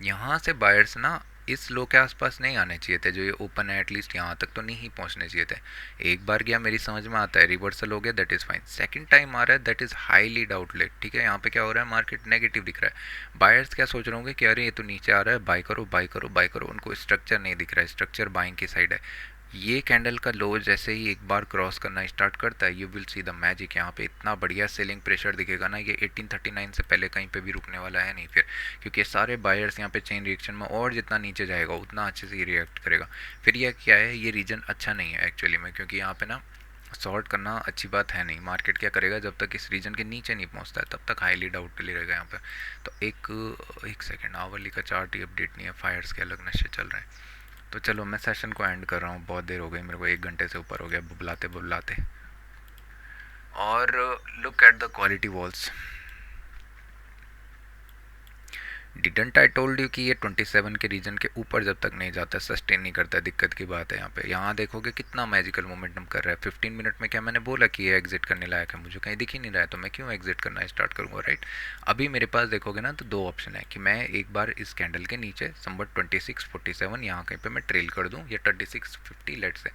यहाँ से बायर्स ना इस लो के आसपास नहीं आने चाहिए थे, जो ये ओपन है एटलीस्ट यहाँ तक तो नहीं पहुँचने चाहिए थे। एक बार गया मेरी समझ में आता है, रिवर्सल हो गया, that is fine. Second time आ रहा है, दैट इज़ हाईली डाउटलेट, ठीक है। यहाँ पे क्या हो रहा है, मार्केट नेगेटिव दिख रहा है। बायर्स क्या सोच रहे होंगे कि अरे ये तो नीचे आ रहा है, बाय करो बाय करो बाय करो, उनको स्ट्रक्चर नहीं दिख रहा है, स्ट्रक्चर बाइंग की साइड है। ये कैंडल का लो जैसे ही एक बार क्रॉस करना स्टार्ट करता है, you will see the magic. यहाँ पे इतना बढ़िया सेलिंग प्रेशर दिखेगा ना, ये 1839 से पहले कहीं पे भी रुकने वाला है नहीं फिर, क्योंकि सारे बायर्स यहाँ पे चेन रिएक्शन में, और जितना नीचे जाएगा उतना अच्छे से ये रिएक्ट करेगा। फिर यह क्या है, ये रीजन अच्छा नहीं है एक्चुअली में, क्योंकि यहाँ पे ना शॉर्ट करना अच्छी बात है नहीं। मार्केट क्या करेगा, जब तक इस रीजन के नीचे नहीं पहुँचता है तब तक हाईली डाउटफुल रहेगा यहाँ पे। तो एक सेकेंड, आवली का चार्ट ही अपडेट नहीं है, फायर्स के अलग नशे चल रहे हैं। तो चलो मैं सेशन को एंड कर रहा हूँ, बहुत देर हो गई मेरे को, 1 घंटे से ऊपर हो गया बुबलाते बुबलाते। और look at the quality walls. Didn't I told you कि ये 27 के रीजन के ऊपर जब तक नहीं जाता सस्टेन नहीं करता, दिक्कत की बात है यहाँ पे। यहाँ देखोगे कितना मैजिकल मोमेंटम कर रहा है। 15 मिनट में क्या मैंने बोला कि ये एग्जिट करने लायक है, मुझे कहीं दिख ही नहीं रहा है, तो मैं क्यों एग्जिट करना स्टार्ट करूँगा राइट। अभी मेरे पास देखोगे ना तो दो ऑप्शन है कि मैं एक बार इस कैंडल के नीचे समवट 2647 यहाँ कहीं पर मैं ट्रेल कर दूँ, या 2650 लेट से।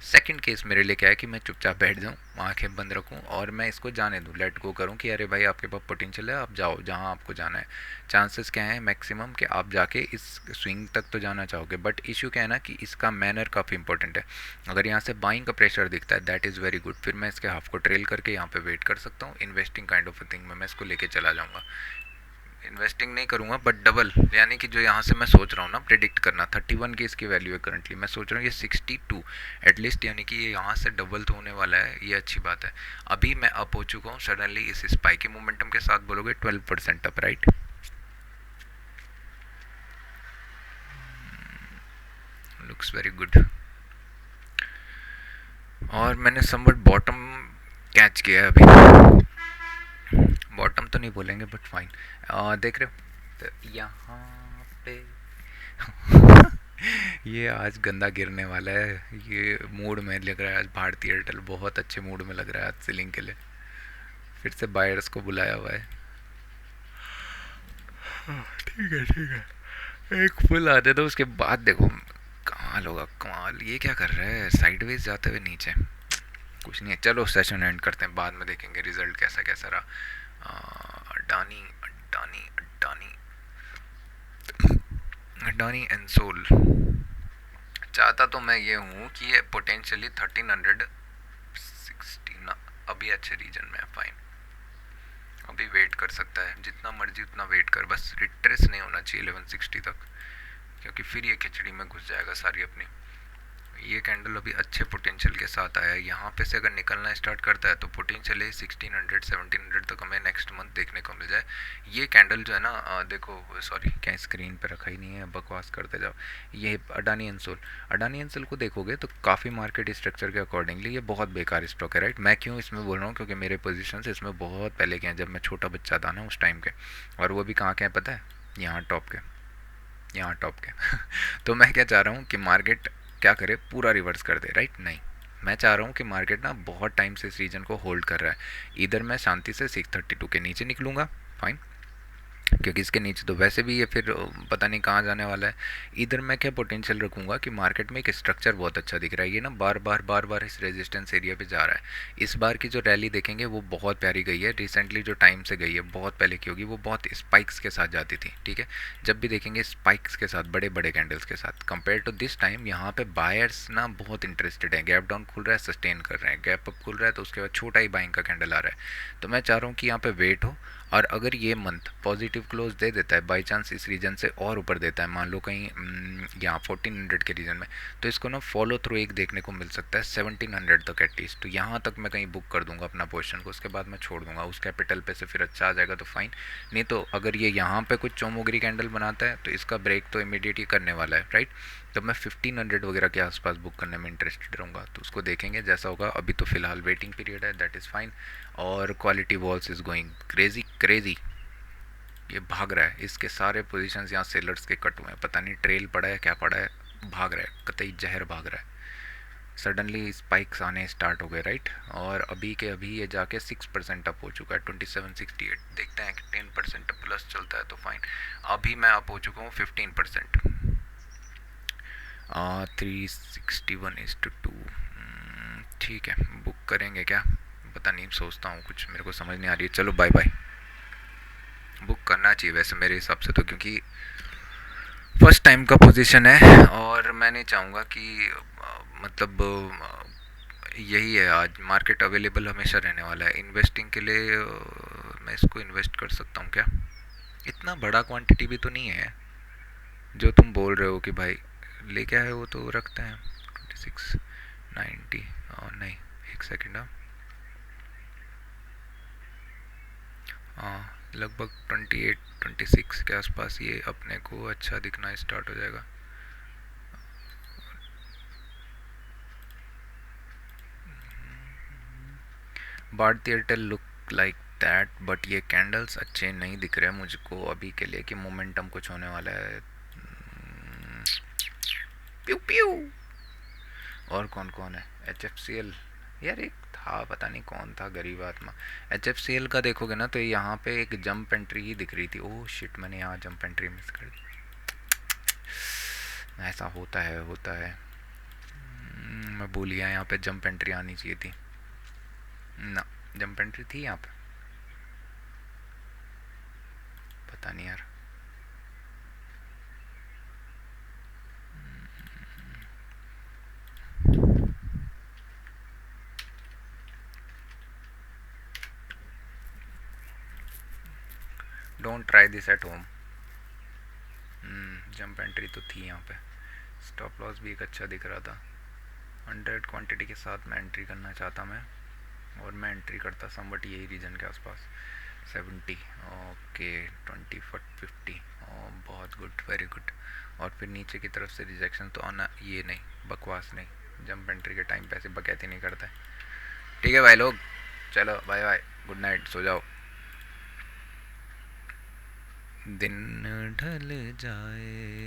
सेकंड केस मेरे लिए क्या है कि मैं चुपचाप बैठ जाऊँ, आंखें बंद रखूँ और मैं इसको जाने दूँ, लेट गो करूँ कि अरे भाई आपके पास पोटेंशियल है, आप जाओ जहाँ आपको जाना है। चांसेस क्या है मैक्सिमम कि आप जाके इस स्विंग तक तो जाना चाहोगे, बट इशू क्या है ना कि इसका मैनर काफ़ी इंपॉर्टेंट है। अगर यहाँ से बाइंग का प्रेशर दिखता है दैट इज़ वेरी गुड, फिर मैं इसके हाफ को ट्रेल करके यहाँ पे वेट कर सकता हूँ। इन्वेस्टिंग काइंड ऑफ थिंग में मैं इसको लेके चला जाऊँगा। इन्वेस्टिंग नहीं करूँगा बट डबल, यानी कि जो यहाँ से मैं सोच रहा हूँ ना प्रिडिक्ट करना, 31 की इसकी वैल्यू है करंटली, मैं सोच रहा हूँ ये 62 एटलीस्ट, यानी कि ये यहाँ से डबल तो होने वाला है, ये अच्छी बात है। अभी मैं अप हो चुका हूँ सडनली इस स्पाइकी मोमेंटम के साथ, बोलोगे 12% up right. Looks very good. और मैंने समवट बॉटम कैच किया है अभी, बॉटम तो नहीं बोलेंगे बट फाइन। देख रहे हो तो यहाँ पे ये आज गंदा गिरने वाला है, ये मूड में लग रहा है आज भारती एयरटेल बहुत अच्छे मूड में लग रहा है आज सेलिंग के लिए, फिर से बायर्स को बुलाया हुआ है। ठीक है ठीक है, एक फुल आते तो उसके बाद देखो कमाल होगा कमाल। ये क्या कर रहा है, साइडवेज जाते हुए नीचे, कुछ नहीं है। चलो सेशन एंड करते हैं, बाद में देखेंगे रिजल्ट कैसा कैसा रहा। Adani Adani Adani Adani Ensol. चाहता तो मैं ये हूँ कि ये पोटेंशियली 1316 अभी अच्छे रीजन में है, फाइन। अभी वेट कर सकता है जितना मर्जी उतना वेट कर, बस रिट्रेस नहीं होना चाहिए 1160 तक, क्योंकि फिर ये खिचड़ी में घुस जाएगा सारी अपनी। ये कैंडल अभी अच्छे पोटेंशियल के साथ आया है, यहाँ पे से अगर निकलना स्टार्ट करता है तो पोटेंशियल 1600 1700 तक हमें नेक्स्ट मंथ देखने को मिल जाए। ये कैंडल जो है ना देखो, सॉरी क्या स्क्रीन पे रखा ही नहीं है, बकवास करते जाओ। ये अडानी एंड सोल को देखोगे तो काफ़ी मार्केट स्ट्रक्चर के अकॉर्डिंगली ये बहुत बेकार स्टॉक है राइट। मैं क्यों इसमें बोल रहा हूँ, क्योंकि मेरे पोजिशन इसमें बहुत पहले के हैं, जब मैं छोटा बच्चा था ना उस टाइम के, और वो भी कहाँ के हैं पता है, यहाँ टॉप के तो मैं क्या चाह रहा हूँ कि मार्केट क्या करे, पूरा रिवर्स कर दे राइट। नहीं, मैं चाह रहा हूँ कि मार्केट ना बहुत टाइम से इस रीजन को होल्ड कर रहा है, इधर मैं शांति से 632 के नीचे निकलूँगा फाइन, क्योंकि इसके नीचे तो वैसे भी ये फिर पता नहीं कहाँ जाने वाला है। इधर मैं क्या पोटेंशियल रखूँगा कि मार्केट में एक स्ट्रक्चर बहुत अच्छा दिख रहा है, ये ना बार बार इस रेजिस्टेंस एरिया पे जा रहा है। इस बार की जो रैली देखेंगे वो बहुत प्यारी गई है, रिसेंटली जो टाइम से गई है, बहुत पहले की होगी, वो बहुत स्पाइक्स के साथ जाती थी, ठीक है। जब भी देखेंगे स्पाइक्स के साथ, बड़े बड़े कैंडल्स के साथ, कंपेयर टू दिस टाइम यहाँ पे बायर्स ना बहुत इंटरेस्टेड है। गैप डाउन खुल रहा है, सस्टेन कर रहे हैं, गैप अप खुल रहा है तो उसके बाद छोटा ही बाइंग का कैंडल आ रहा है। तो मैं चाह रहा हूँ कि यहाँ पे वेट हो, और अगर ये मंथ पॉजिटिव क्लोज दे देता है बाई चांस, इस रीजन से और ऊपर देता है, मान लो कहीं यहाँ 1400 के रीजन में, तो इसको ना फॉलो थ्रू एक देखने को मिल सकता है 1700 तक एटलीस्ट। तो यहाँ तक मैं कहीं बुक कर दूंगा अपना पोर्शन को, उसके बाद मैं छोड़ दूंगा उस कैपिटल पे से, फिर अच्छा आ जाएगा तो फाइन। नहीं तो अगर ये यहाँ पे कुछ चौमोगरी कैंडल बनाता है तो इसका ब्रेक तो इमीडिएट ही करने वाला है, राइट। तब मैं 1500 वगैरह के आसपास बुक करने में इंटरेस्टेड रहूँगा, तो उसको देखेंगे जैसा होगा। अभी तो फिलहाल वेटिंग पीरियड है, दैट इज़ फाइन। और quality walls is going crazy crazy, ये भाग रहा है, इसके सारे पोजीशंस यहाँ सेलर्स के कट हुए हैं, पता नहीं ट्रेल पड़ा है क्या पड़ा है, भाग रहा है, कतई जहर भाग रहा है। सडनली स्पाइक्स आने स्टार्ट हो गए, राइट। और अभी के अभी ये जाके 6% अप हो चुका है, 2768। देखते हैं कि 10% प्लस चलता है तो फाइन। अभी मैं अप हो चुका हूँ 15%। 361:2, ठीक है, बुक करेंगे क्या, पता नहीं, सोचता हूँ, कुछ मेरे को समझ नहीं आ रही है। चलो बाय बाय। बुक करना चाहिए वैसे मेरे हिसाब से तो, क्योंकि फर्स्ट टाइम का पोजीशन है, और मैं नहीं चाहूँगा कि मतलब यही है, आज मार्केट अवेलेबल हमेशा रहने वाला है इन्वेस्टिंग के लिए। मैं इसको इन्वेस्ट कर सकता हूँ क्या, इतना बड़ा क्वांटिटी भी तो नहीं है जो तुम बोल रहे हो कि भाई लेके आए हो तो रखते हैं। 2690, और नहीं, एक सेकेंड, हाँ लगभग 28-26 के आसपास ये अपने को अच्छा दिखना स्टार्ट हो जाएगा। Bharti Airtel look like that, but ये कैंडल्स अच्छे नहीं दिख रहे मुझको अभी के लिए कि मोमेंटम कुछ होने वाला है। प्यू प्यू। और कौन कौन है, एच एफ सी एल, यार एक था पता नहीं कौन था, गरीब आत्मा। एच एफ सी एल का देखोगे ना तो यहाँ पे एक जंप एंट्री ही दिख रही थी। ओह शिट, मैंने यहाँ जंप एंट्री मिस कर दी। ऐसा होता है होता है। मैं भूल गया, यहाँ पे जंप एंट्री आनी चाहिए थी ना, जंप एंट्री थी यहाँ पे, पता नहीं यार। Don't try this at home. Jump entry तो थी यहाँ पे, स्टॉप लॉस भी एक अच्छा दिख रहा था। 100 क्वांटिटी के साथ मैं एंट्री करना चाहता मैं, और मैं एंट्री करता समवट यही रीजन के आसपास 70। ओके 20-50, बहुत गुड, वेरी गुड। और फिर नीचे की तरफ से रिजेक्शन तो आना, ये नहीं, बकवास नहीं, जंप एंट्री के टाइम पे ऐसे बकैती नहीं करता है। ठीक है भाई लोग, चलो बाय बाय, गुड नाइट, सो जाओ, दिन ढल जाए।